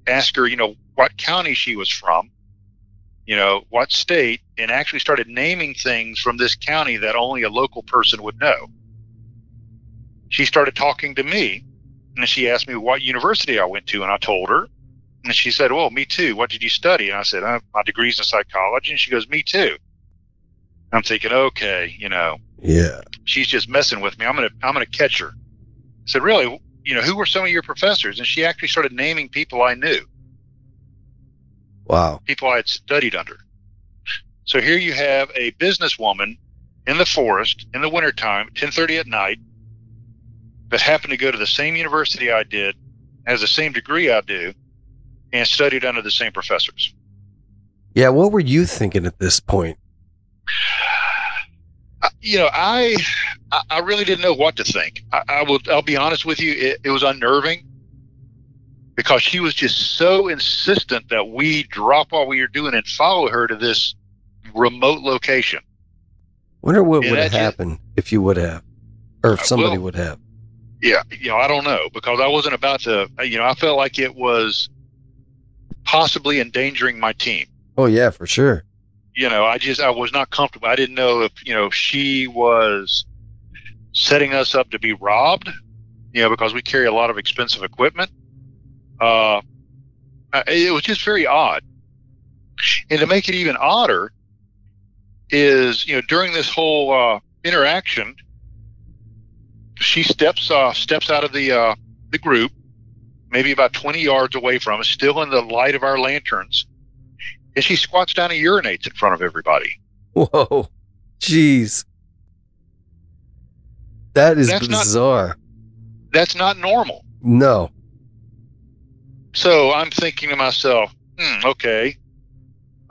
asked her, what county she was from, what state, and actually started naming things from this county that only a local person would know. She started talking to me, and she asked me what university I went to, and I told her. And she said, well, me too. What did you study? And I said, my degree's in psychology. And she goes, me too. I'm thinking, okay, yeah, she's just messing with me. I'm gonna catch her. I said, really? Who were some of your professors? And she actually started naming people I knew. Wow. People I had studied under. So here you have a businesswoman in the forest in the wintertime, 10:30 at night, that happened to go to the same university I did, has the same degree I do, and studied under the same professors. Yeah, what were you thinking at this point? I really didn't know what to think. I'll be honest with you, it was unnerving because she was just so insistent that we drop what we were doing and follow her to this remote location. Wonder what would have happened if you would have, or if somebody would have. Yeah, I don't know, because I wasn't about to, I felt like it was possibly endangering my team. Oh yeah, for sure. I was not comfortable. I didn't know if, she was setting us up to be robbed, because we carry a lot of expensive equipment. It was just very odd. And to make it even odder is, during this whole interaction, she steps out of the group, maybe about 20 yards away from us, still in the light of our lanterns, and she squats down and urinates in front of everybody. Whoa, jeez, that is bizarre. That's not normal. No. So I'm thinking to myself, okay,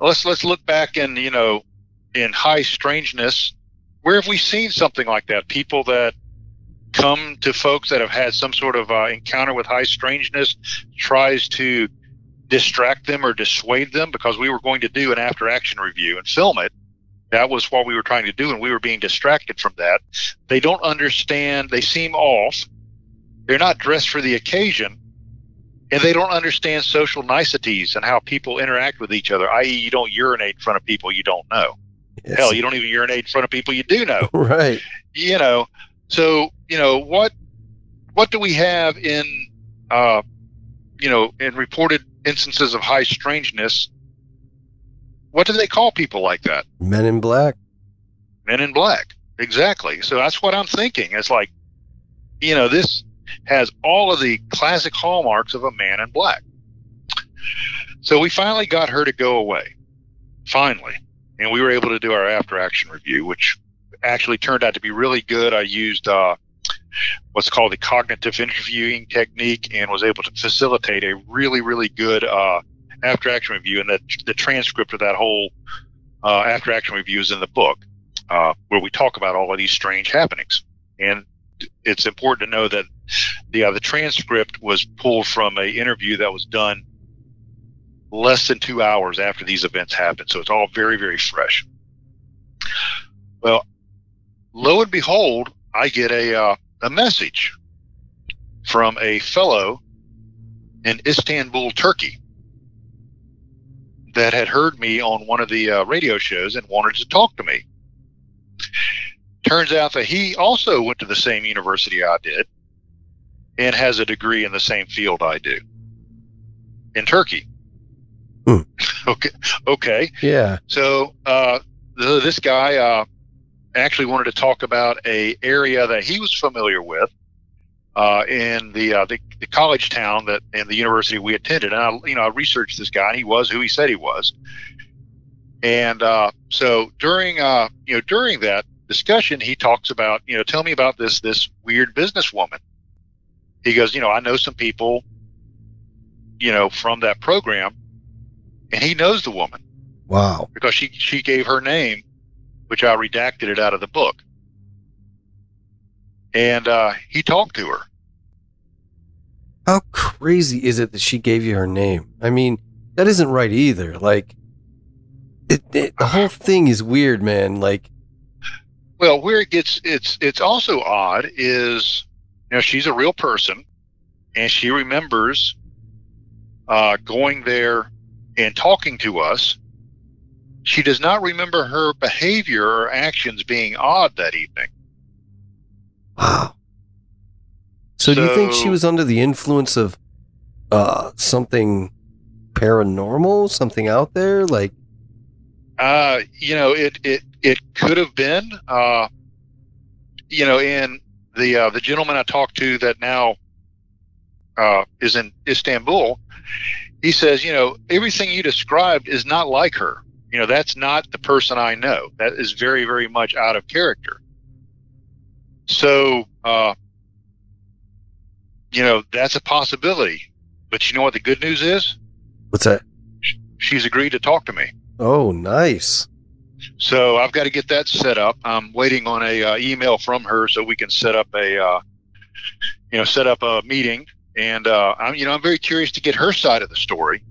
let's look back and in high strangeness, where have we seen something like that? People that come to folks that have had some sort of encounter with high strangeness tries to distract them or dissuade them, because we were going to do an after action review and film it. That was what we were trying to do, and we were being distracted from that. They don't understand. They seem off. They're not dressed for the occasion, and they don't understand social niceties and how people interact with each other, i.e. you don't urinate in front of people you don't know. Yes. Hell, you don't even urinate in front of people you do know. Right. So, what do we have in reported instances of high strangeness? What do they call people like that? Men in black. Men in black. Exactly. So that's what I'm thinking. It's like, this has all of the classic hallmarks of a man in black. So we finally got her to go away. Finally. And we were able to do our after action review, which actually turned out to be really good. I used what's called the cognitive interviewing technique and was able to facilitate a really, really good after action review. And the transcript of that whole after action review is in the book, where we talk about all of these strange happenings. And it's important to know that the transcript was pulled from an interview that was done less than 2 hours after these events happened. So it's all very, very fresh. Well, lo and behold, I get a message from a fellow in Istanbul, Turkey, that had heard me on one of the radio shows and wanted to talk to me. Turns out that he also went to the same university I did and has a degree in the same field I do in Turkey. Okay. Yeah. So this guy actually wanted to talk about a area that he was familiar with in the college town that and the university we attended. And I researched this guy, and he was who he said he was. And so during that, discussion, he talks about, tell me about this weird businesswoman. He goes, I know some people, from that program, and he knows the woman. Wow. Because she gave her name, which I redacted it out of the book. And he talked to her. How crazy is it that she gave you her name? I mean, that isn't right either. Like, the whole thing is weird, man. Like, well, where it gets it's also odd is, she's a real person, and she remembers going there and talking to us. She does not remember her behavior or actions being odd that evening. Wow. So do you think she was under the influence of something paranormal, something out there? Like, it could have been, and the gentleman I talked to that now is in Istanbul, he says, everything you described is not like her. That's not the person I know. That is very, very much out of character. So, that's a possibility. But you know what the good news is? What's that? She's agreed to talk to me. Oh, nice. So I've got to get that set up. I'm waiting on a email from her so we can set up a meeting. And I'm very curious to get her side of the story,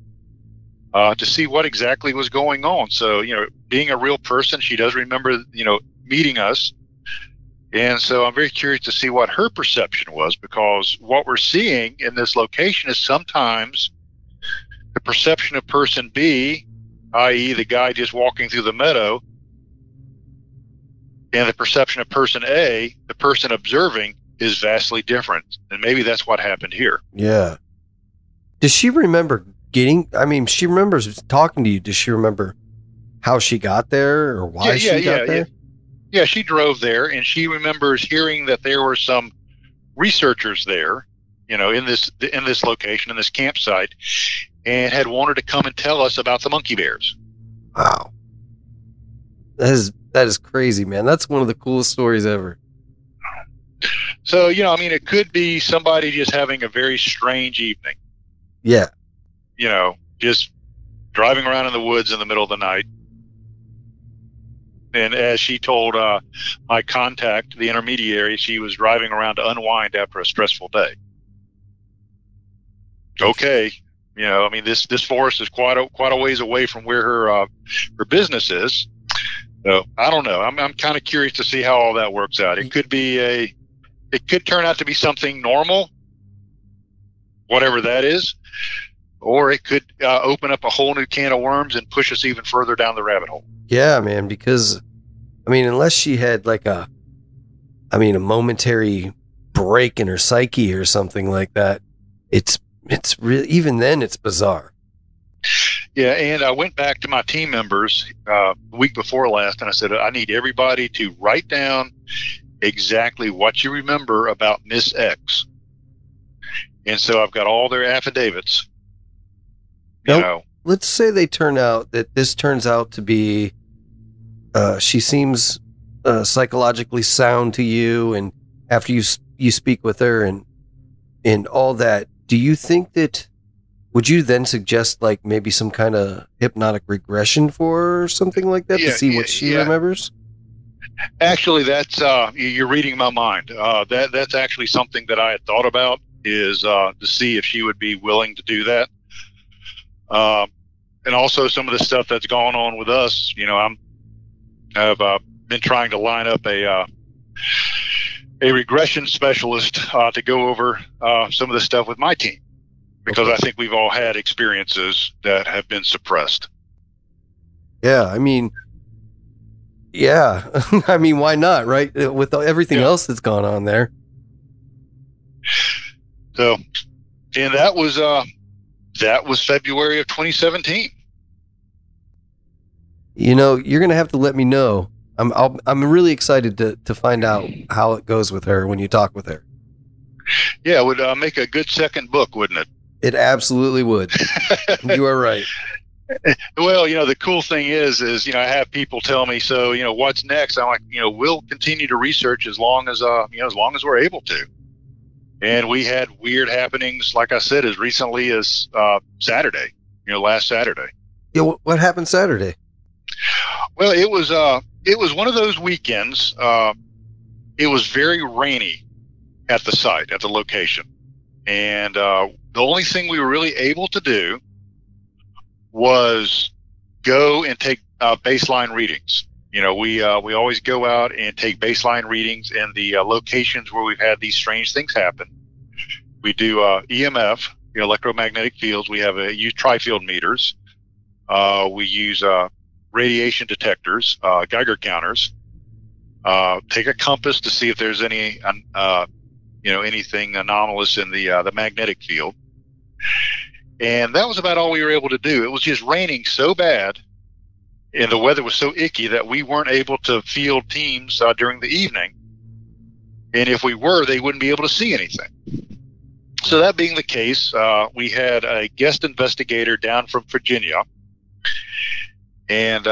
to see what exactly was going on. So, being a real person, she does remember, meeting us. And so I'm very curious to see what her perception was, because what we're seeing in this location is sometimes the perception of person B, i.e. the guy just walking through the meadow, and the perception of person A, the person observing, is vastly different. And maybe that's what happened here. Yeah. Does she remember she remembers talking to you. Does she remember how she got there or why she got there? Yeah, she drove there, and she remembers hearing that there were some researchers there, in this location, in this campsite, and had wanted to come and tell us about the monkey bears. Wow. That is crazy, man. That's one of the coolest stories ever. So, it could be somebody just having a very strange evening. Yeah. Just driving around in the woods in the middle of the night. And as she told my contact, the intermediary, she was driving around to unwind after a stressful day. Okay. This forest is quite a ways away from where her business is. So I don't know. I'm kind of curious to see how all that works out. It could turn out to be something normal, whatever that is, or it could open up a whole new can of worms and push us even further down the rabbit hole. Yeah, man, because, unless she had a momentary break in her psyche or something like that, it's really, even then, it's bizarre. Yeah, and I went back to my team members the week before last, and I said, I need everybody to write down exactly what you remember about Miss X. And so I've got all their affidavits. Let's say this turns out to be, she seems psychologically sound to you, and after you speak with her and all that, do you think that, would you then suggest maybe some kind of hypnotic regression for her or something like that to see what she remembers? Actually, that's you're reading my mind. That's actually something that I had thought about, is to see if she would be willing to do that. And also some of the stuff that's gone on with us. I've been trying to line up a regression specialist to go over some of the stuff with my team, because I think we've all had experiences that have been suppressed. Yeah, why not, right? With everything else that's gone on there. So, and that was February of 2017. You're gonna have to let me know. I'm really excited to find out how it goes with her when you talk with her. Yeah, it would make a good second book, wouldn't it? It absolutely would. You are right. Well, the cool thing is I have people tell me, so, what's next? I'm like, we'll continue to research as long as we're able to. And we had weird happenings, like I said, as recently as Saturday, last Saturday. Yeah, what happened Saturday? Well, it was one of those weekends. It was very rainy at the site, at the location. And the only thing we were really able to do was go and take baseline readings. We always go out and take baseline readings in the locations where we've had these strange things happen. We do EMF, electromagnetic fields. We use tri-field meters. We use radiation detectors, Geiger counters. Take a compass to see if there's any anything anomalous in the magnetic field. And that was about all we were able to do. It was just raining so bad and the weather was so icky that we weren't able to field teams during the evening. And if we were, they wouldn't be able to see anything. So that being the case, we had a guest investigator down from Virginia and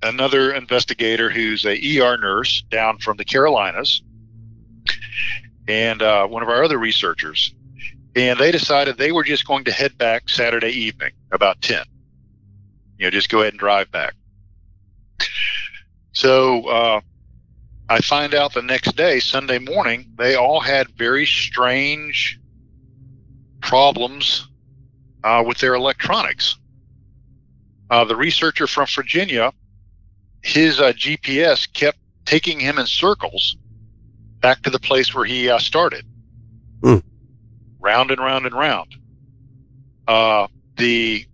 another investigator who's a ER nurse down from the Carolinas and one of our other researchers. And they decided they were just going to head back Saturday evening, about 10. Just go ahead and drive back. So I find out the next day, Sunday morning, they all had very strange problems with their electronics. The researcher from Virginia, his GPS kept taking him in circles back to the place where he started. Round and round and round. The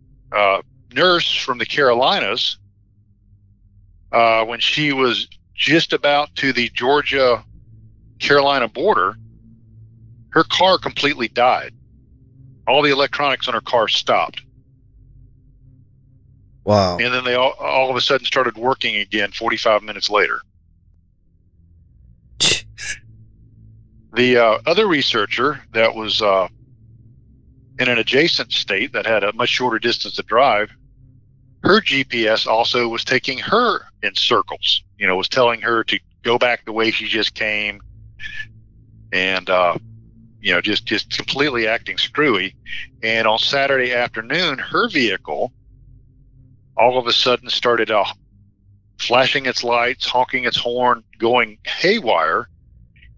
nurse from the Carolinas, when she was just about to the Georgia-Carolina border, her car completely died. All the electronics on her car stopped. Wow. And then they all of a sudden started working again 45 minutes later. The other researcher that was in an adjacent state that had a much shorter distance to drive, her GPS also was taking her in circles, was telling her to go back the way she just came and, just completely acting screwy. And on Saturday afternoon, her vehicle all of a sudden started flashing its lights, honking its horn, going haywire.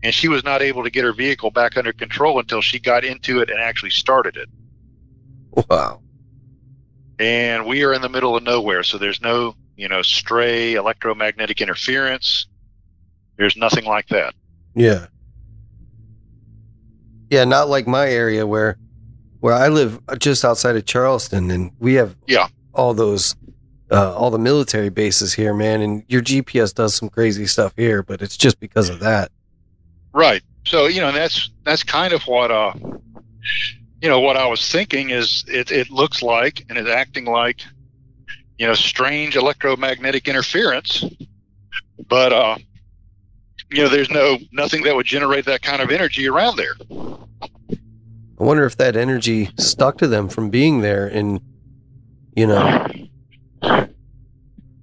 And she was not able to get her vehicle back under control until she got into it and actually started it. Wow. And we are in the middle of nowhere, so there's no, stray electromagnetic interference. There's nothing like that. Yeah. Yeah, not like my area where I live just outside of Charleston, and we have all those, all the military bases here, man, and your GPS does some crazy stuff here, but it's just because of that. Right. So, that's kind of what, what I was thinking is it looks like and is acting like, strange electromagnetic interference, but, there's nothing that would generate that kind of energy around there. I wonder if that energy stuck to them from being there and,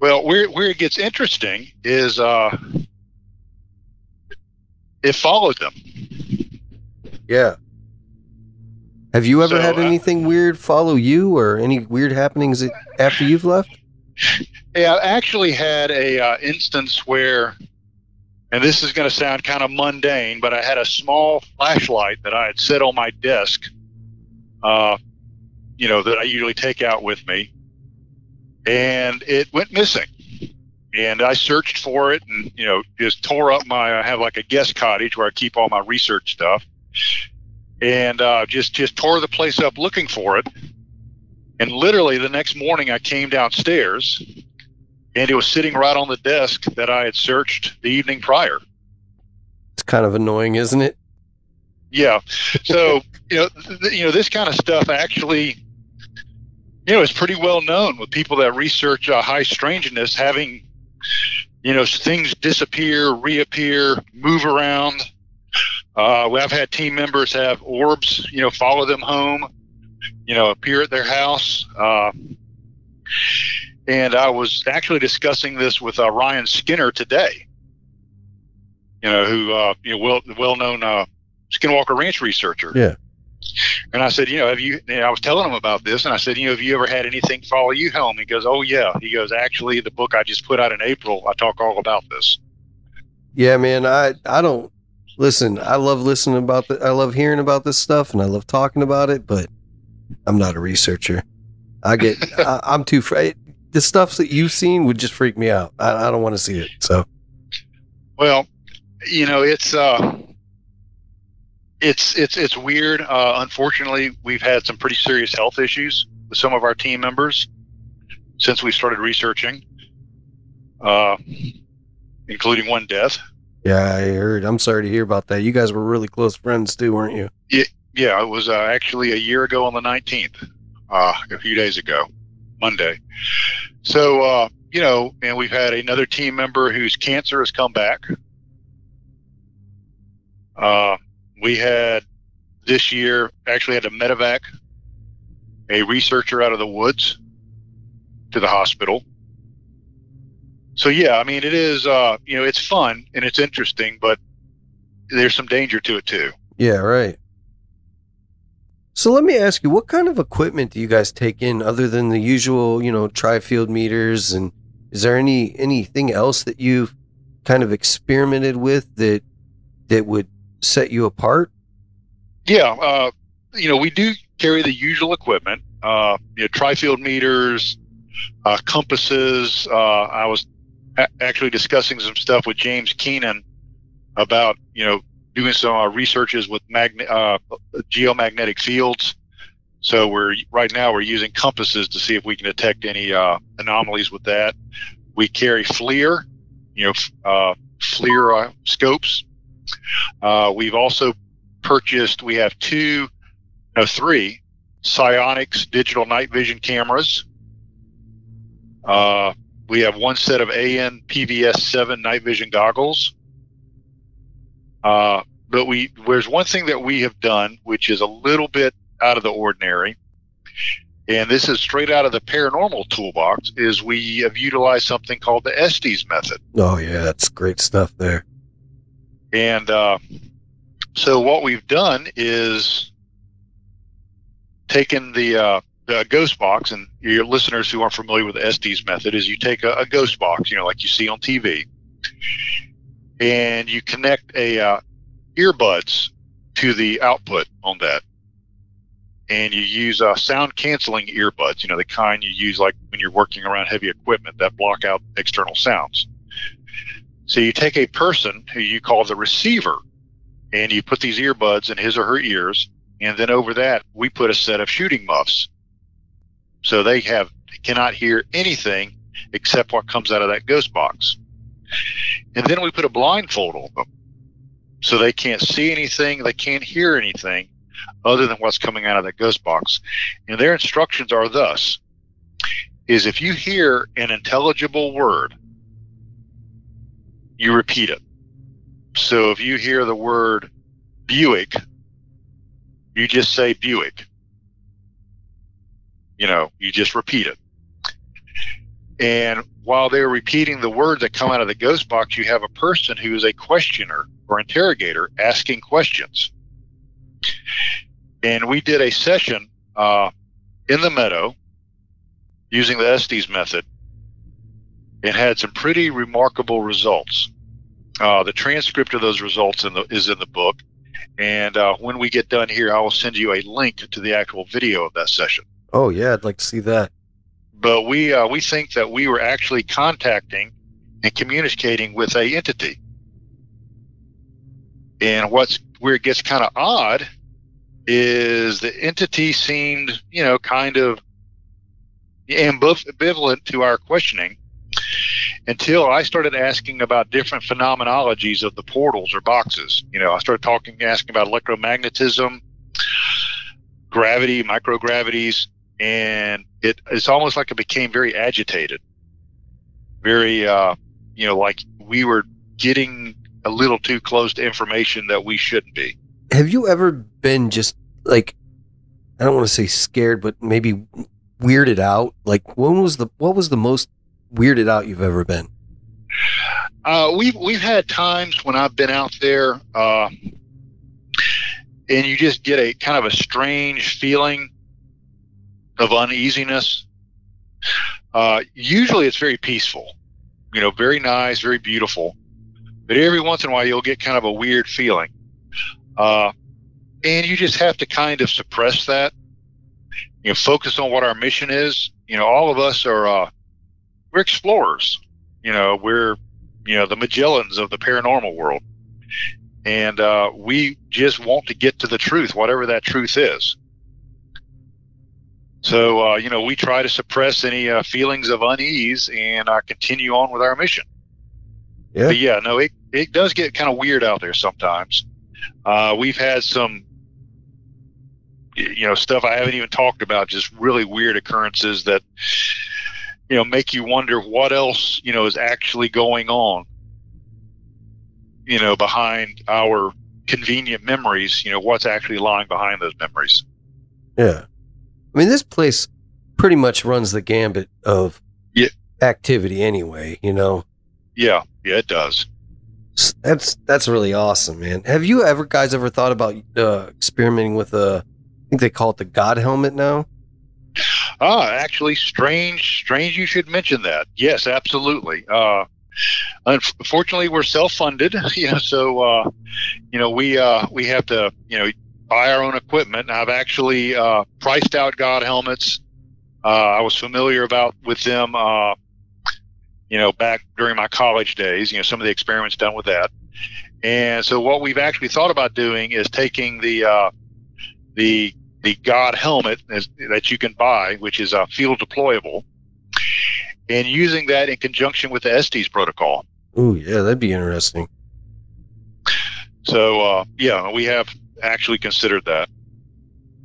Well, where it gets interesting is, it followed them. Yeah. Have you ever had anything weird follow you or any weird happenings after you've left? Yeah, I actually had a instance where, and this is going to sound kind of mundane, but I had a small flashlight that I had set on my desk, that I usually take out with me, and it went missing. And I searched for it and, just tore up I have like a guest cottage where I keep all my research stuff, and just tore the place up looking for it. And literally the next morning I came downstairs and it was sitting right on the desk that I had searched the evening prior. It's kind of annoying, isn't it? Yeah. So, this kind of stuff actually, is pretty well known with people that research high strangeness, having, things disappear, reappear, move around. I've had team members have orbs, follow them home, appear at their house. And I was actually discussing this with Ryan Skinner today, who, well-known Skinwalker Ranch researcher. Yeah. And I said, I was telling him about this, and I said, have you ever had anything follow you home? He goes, oh, yeah. He goes, actually, the book I just put out in April, I talk all about this. Yeah, man, I don't listen. I love listening about I love hearing about this stuff, and I love talking about it, but I'm not a researcher. I'm too afraid. The stuff that you've seen would just freak me out. I don't want to see it. So, well, it's weird. Unfortunately, we've had some pretty serious health issues with some of our team members since we started researching, including one death. Yeah, I heard. I'm sorry to hear about that. You guys were really close friends too, weren't you? Yeah, it was actually a year ago on the 19th, a few days ago, Monday. So, and we've had another team member whose cancer has come back. We had this year actually had to medevac a researcher out of the woods to the hospital. So yeah, I mean, it is, it's fun and it's interesting, but there's some danger to it too. Yeah, right. So let me ask you, what kind of equipment do you guys take in other than the usual, tri-field meters? And is there anything else that you've kind of experimented with that would set you apart? Yeah, we do carry the usual equipment, tri-field meters, compasses. I was actually discussing some stuff with James Keenan about, doing some researches with geomagnetic fields. So right now we're using compasses to see if we can detect any anomalies with that. We carry FLIR, FLIR scopes. We've also purchased, we have three Psionics digital night vision cameras. We have one set of AN PVS-7 night vision goggles. But there's one thing that we have done, which is a little bit out of the ordinary, and this is straight out of the paranormal toolbox, is we have utilized something called the Estes method. Oh yeah, that's great stuff there. And so what we've done is taken the ghost box, and your listeners who aren't familiar with the Estes method is you take a ghost box, like you see on TV, and you connect a earbuds to the output on that, and you use sound canceling earbuds, the kind you use like when you're working around heavy equipment that block out external sounds. So you take a person who you call the receiver, and you put these earbuds in his or her ears, and then over that we put a set of shooting muffs, so they cannot hear anything except what comes out of that ghost box. And then we put a blindfold on them, so they can't see anything, they can't hear anything other than what's coming out of that ghost box. And their instructions are thus, is if you hear an intelligible word, you repeat it. So if you hear the word Buick, you just say Buick. You just repeat it. And while they're repeating the words that come out of the ghost box, you have a person who is a questioner or interrogator asking questions. And we did a session in the meadow using the Estes method and had some pretty remarkable results. The transcript of those results is in the book. And when we get done here, I will send you a link to the actual video of that session. Oh, yeah, I'd like to see that. But we think that we were actually contacting and communicating with a entity. And where it gets kind of odd is the entity seemed, kind of ambivalent to our questioning until I started asking about different phenomenologies of the portals or boxes. I started asking about electromagnetism, gravity, microgravities, and it's almost like it became very agitated, very, like we were getting a little too close to information that we shouldn't be. Have you ever been just like, I don't want to say scared, but maybe weirded out? Like, what was the most weirded out you've ever been? We've had times when I've been out there, and you just get a kind of a strange feeling of uneasiness. Usually it's very peaceful, very nice, very beautiful. But every once in a while you'll get kind of a weird feeling. And you just have to kind of suppress that, focus on what our mission is. All of us are, we're explorers. We're, the Magellans of the paranormal world. And we just want to get to the truth, whatever that truth is. So, we try to suppress any feelings of unease and continue on with our mission. Yeah. But yeah, no, it does get kind of weird out there sometimes. We've had some, stuff I haven't even talked about, just really weird occurrences that, make you wonder what else, is actually going on, behind our convenient memories, what's actually lying behind those memories. Yeah. I mean, this place pretty much runs the gambit of activity anyway, Yeah, it does. That's really awesome, man. Have you guys ever thought about experimenting with I think they call it the God helmet now? Actually, strange you should mention that. Yes, absolutely. Unfortunately, we're self-funded, so we have to, buy our own equipment. I've actually priced out God helmets. I was familiar with them, back during my college days, some of the experiments done with that. And so what we've actually thought about doing is taking the God helmet that you can buy, which is field deployable, and using that in conjunction with the Estes protocol. Oh, yeah, that'd be interesting. So, we have actually considered that.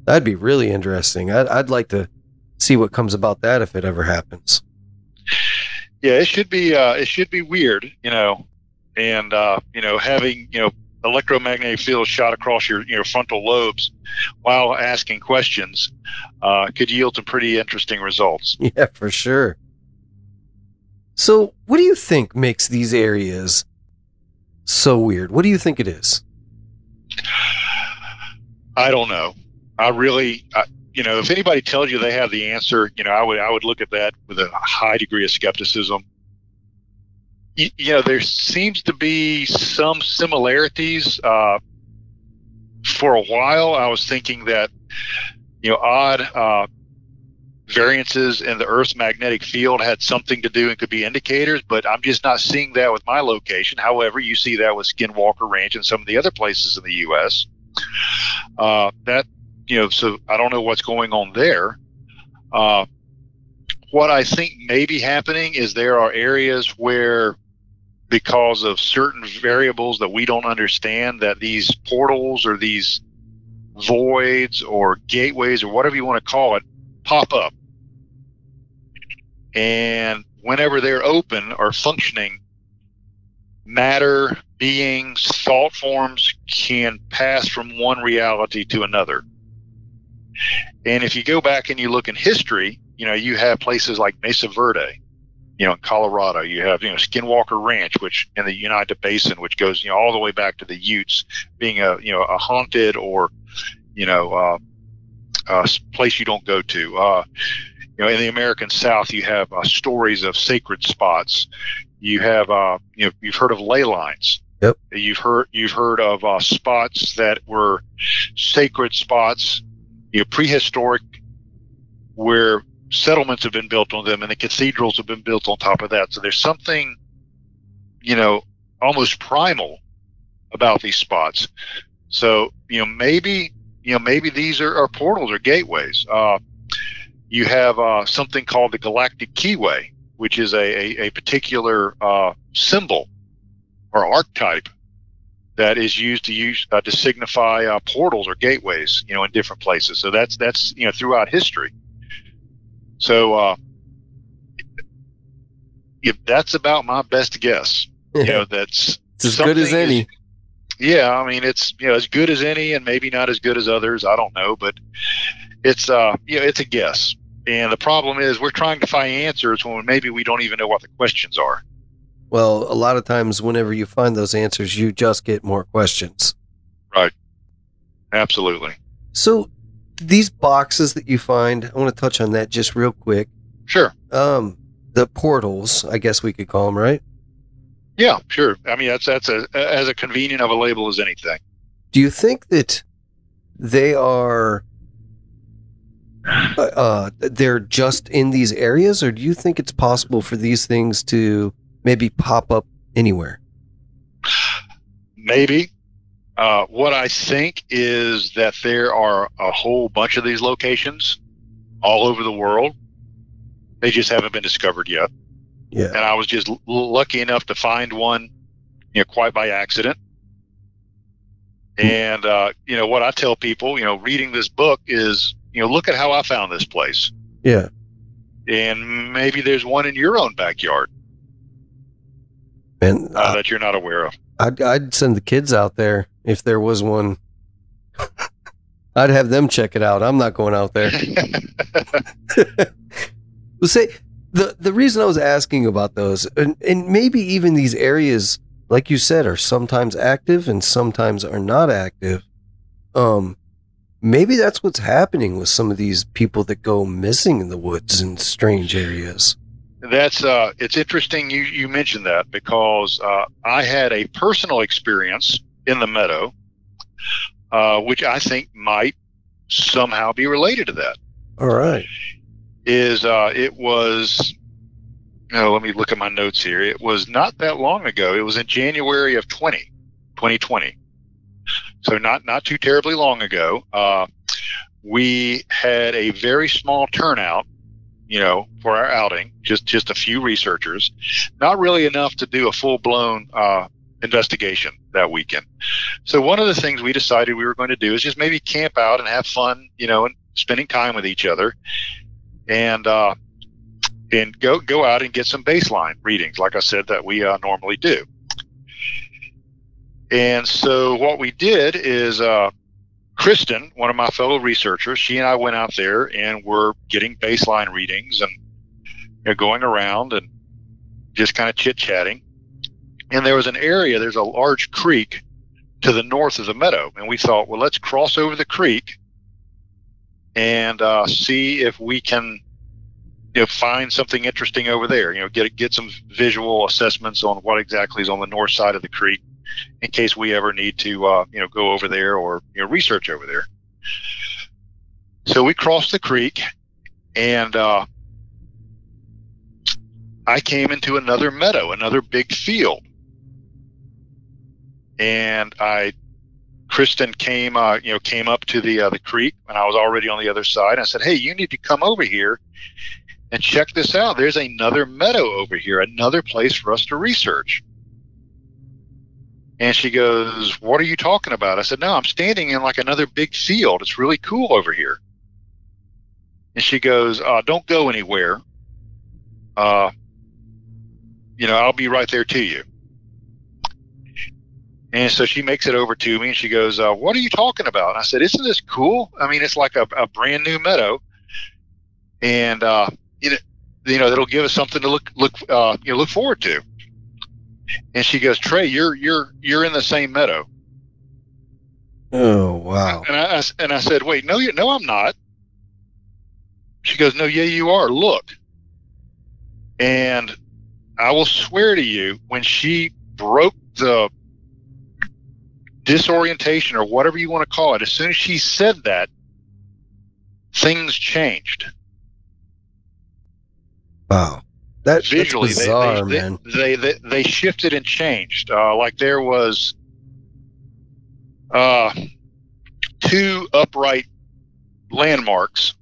That'd be really interesting. I'd like to see what comes about that if it ever happens. Yeah, it should be weird, and having electromagnetic fields shot across your frontal lobes while asking questions could yield some pretty interesting results. Yeah, for sure. So, what do you think makes these areas so weird? What do you think it is? I don't know. I really, if anybody tells you they have the answer, I would look at that with a high degree of skepticism. There seems to be some similarities. For a while, I was thinking that, odd variances in the Earth's magnetic field had something to do and could be indicators, but I'm just not seeing that with my location. However, you see that with Skinwalker Ranch and some of the other places in the U.S. So I don't know what's going on there. What I think may be happening is there are areas where, because of certain variables that we don't understand, that these portals or these voids or gateways or whatever you want to call it pop up. And whenever they're open or functioning, matter, beings, thought forms can pass from one reality to another. And if you go back and you look in history, you have places like Mesa Verde, in Colorado. You have, Skinwalker Ranch, which in the Uinta Basin, which goes, all the way back to the Utes, being a haunted or, a place you don't go to. In the American South, you have stories of sacred spots. You have, you've heard of ley lines. Yep. You've heard of spots that were sacred spots, prehistoric, where settlements have been built on them and the cathedrals have been built on top of that. So there's something, almost primal about these spots. So, maybe these are portals or gateways. You have something called the Galactic Keyway, which is a particular symbol or archetype that is used to signify portals or gateways, in different places. So that's throughout history. So that's about my best guess. That's it's as good as any. Yeah, I mean, it's as good as any, and maybe not as good as others. I don't know, but it's it's a guess. And the problem is we're trying to find answers when maybe we don't even know what the questions are. Well, a lot of times whenever you find those answers, you just get more questions. Right. Absolutely. So these boxes that you find, I want to touch on that just real quick. Sure. The portals, I guess we could call them, right? Yeah, sure. I mean, that's as a convenient of a label as anything. Do you think that they are they're just in these areas, or do you think it's possible for these things to maybe pop up anywhere? Maybe. What I think is that there are a whole bunch of these locations all over the world. They just haven't been discovered yet. Yeah. And I was just lucky enough to find one, quite by accident. And, what I tell people, reading this book is, look at how I found this place. Yeah. And maybe there's one in your own backyard. And that you're not aware of. I'd send the kids out there if there was one. I'd have them check it out. I'm not going out there. Well, say the reason I was asking about those, and maybe even these areas, like you said, are sometimes active and sometimes are not active. Maybe that's what's happening with some of these people that go missing in the woods in strange areas. That's it's interesting you mentioned that, because I had a personal experience in the meadow, which I think might somehow be related to that. All right. It was, let me look at my notes here. It was not that long ago. It was in January of 2020. So not too terribly long ago. We had a very small turnout, for our outing, just a few researchers, not really enough to do a full-blown investigation that weekend. So one of the things we decided we were going to do is just maybe camp out and have fun, and spending time with each other, and go out and get some baseline readings, like I said, that we normally do. And so what we did is Kristen, one of my fellow researchers, she and I went out there and were getting baseline readings and going around and just kind of chit-chatting. And there was an area, there's a large creek to the north of the meadow. And we thought, well, let's cross over the creek and see if we can find something interesting over there. Get some visual assessments on what exactly is on the north side of the creek, in case we ever need to go over there or research over there. So we crossed the creek, and I came into another meadow, another big field, and Kristen came up to the creek, and I was already on the other side. I said, "Hey, you need to come over here and check this out. There's another meadow over here, another place for us to research." And she goes, "What are you talking about?" I said, "No, I'm standing in like another big field. It's really cool over here." And she goes, "Don't go anywhere. I'll be right there to you." And so she makes it over to me, and she goes, "What are you talking about?" And I said, "Isn't this cool? I mean, it's like a brand new meadow, and that'll give us something to look forward to." And she goes, "Trey, you're in the same meadow." Oh, wow. And I said, "Wait, no, I'm not." She goes, "No, yeah, you are. Look." And I will swear to you, when she broke the disorientation, or whatever you want to call it, as soon as she said that, things changed. Wow. That's visually bizarre, man. They shifted and changed. Like there was two upright landmarks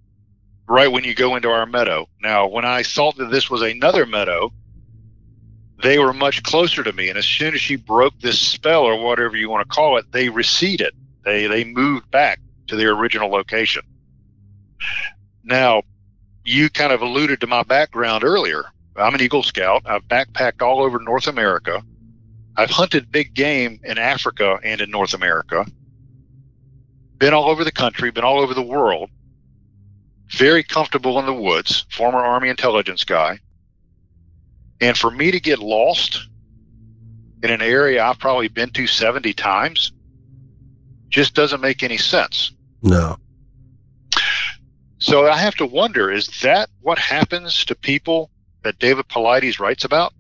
right when you go into our meadow. Now, when I thought that this was another meadow, they were much closer to me. And as soon as she broke this spell, or whatever you want to call it, they receded. They moved back to their original location. Now, you kind of alluded to my background earlier. I'm an Eagle Scout. I've backpacked all over North America. I've hunted big game in Africa and in North America. Been all over the country, been all over the world. very comfortable in the woods, former Army intelligence guy. And for me to get lost in an area I've probably been to 70 times just doesn't make any sense. No. So I have to wonder, is that what happens to people that David Paulides writes about?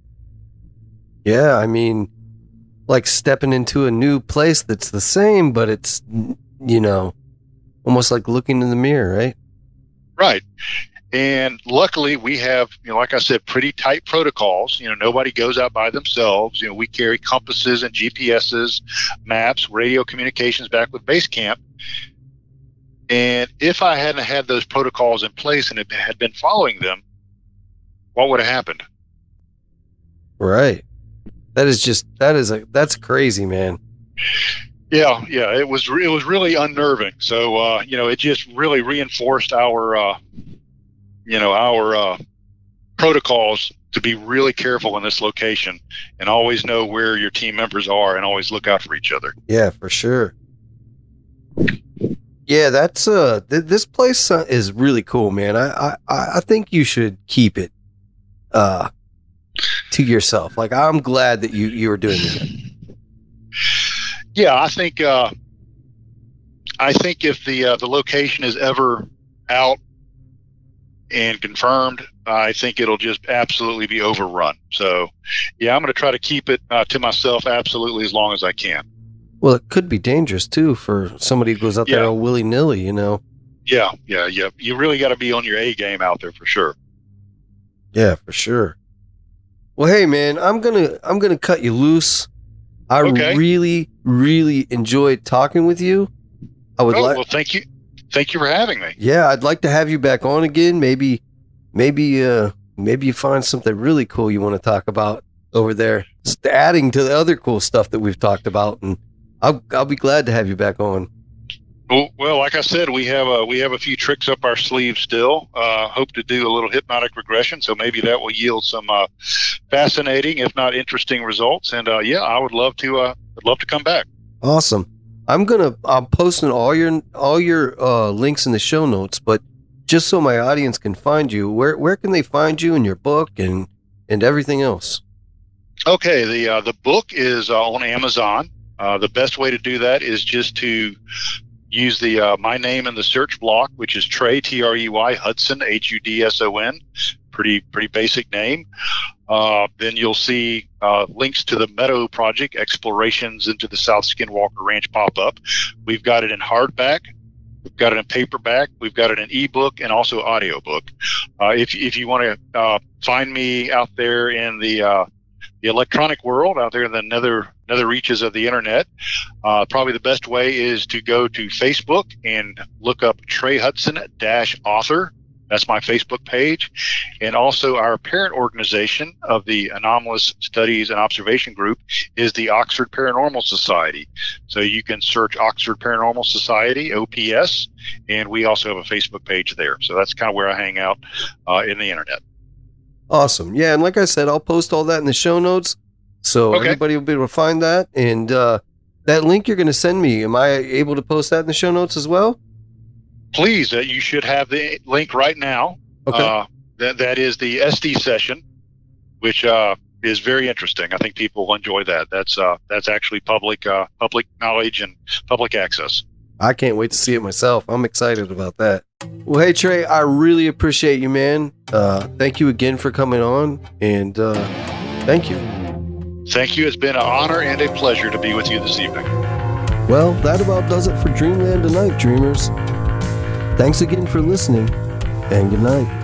Yeah, I mean, like stepping into a new place that's the same, but it's, almost like looking in the mirror, right? Right. And luckily we have, like I said, pretty tight protocols. Nobody goes out by themselves. We carry compasses and GPSs, maps, radio communications back with base camp. And if I hadn't had those protocols in place and had been following them, what would have happened? Right. That's crazy, man. Yeah. It was really unnerving. So, it just really reinforced our protocols to be really careful in this location and always know where your team members are and always look out for each other. Yeah, for sure. Yeah, that's this place is really cool, man. I think you should keep it to yourself. Like, I'm glad that you were doing it. Yeah, I think if the location is ever out and confirmed, I think it'll just absolutely be overrun. So, yeah, I'm going to try to keep it to myself absolutely as long as I can. Well, it could be dangerous too for somebody who goes out there all willy-nilly, Yeah. You really got to be on your A game out there for sure. Yeah, for sure. Well, hey man, I'm gonna cut you loose. I really, really enjoyed talking with you. Well, thank you. Thank you for having me. Yeah, I'd like to have you back on again. Maybe you find something really cool you want to talk about over there, just adding to the other cool stuff that we've talked about, and I'll be glad to have you back on. Well, like I said, we have a few tricks up our sleeve still. Hope to do a little hypnotic regression, so maybe that will yield some fascinating, if not interesting, results. And I would love to come back. Awesome. I'm posting all your links in the show notes, but just so my audience can find you, where can they find you in your book and everything else? Okay, the book is on Amazon. The best way to do that is just to use the my name in the search block, which is Trey, Trey Hudson, Hudson. Pretty basic name. Then you'll see links to the Meadow Project, Explorations into the South Skinwalker Ranch pop up. We've got it in hardback. We've got it in paperback. We've got it in ebook and also audiobook. If you want to find me out there in the electronic world, out there in the nether reaches of the internet, probably the best way is to go to Facebook and look up Trey Hudson-author. That's my Facebook page. And also our parent organization of the Anomalous Studies and Observation Group is the Oxford Paranormal Society. So you can search Oxford Paranormal Society, OPS, and we also have a Facebook page there. So that's kind of where I hang out in the internet. Awesome. Yeah, and like I said, I'll post all that in the show notes, so everybody will be able to find that. And that link you're going to send me, am I able to post that in the show notes as well? Please, you should have the link right now. Okay. That is the SD session, which is very interesting. I think people will enjoy that. That's actually public knowledge and public access. I can't wait to see it myself. I'm excited about that. Well, hey, Trey, I really appreciate you, man. Thank you again for coming on, and thank you. Thank you. It's been an honor and a pleasure to be with you this evening. Well, that about does it for Dreamland Tonight, dreamers. Thanks again for listening, and good night.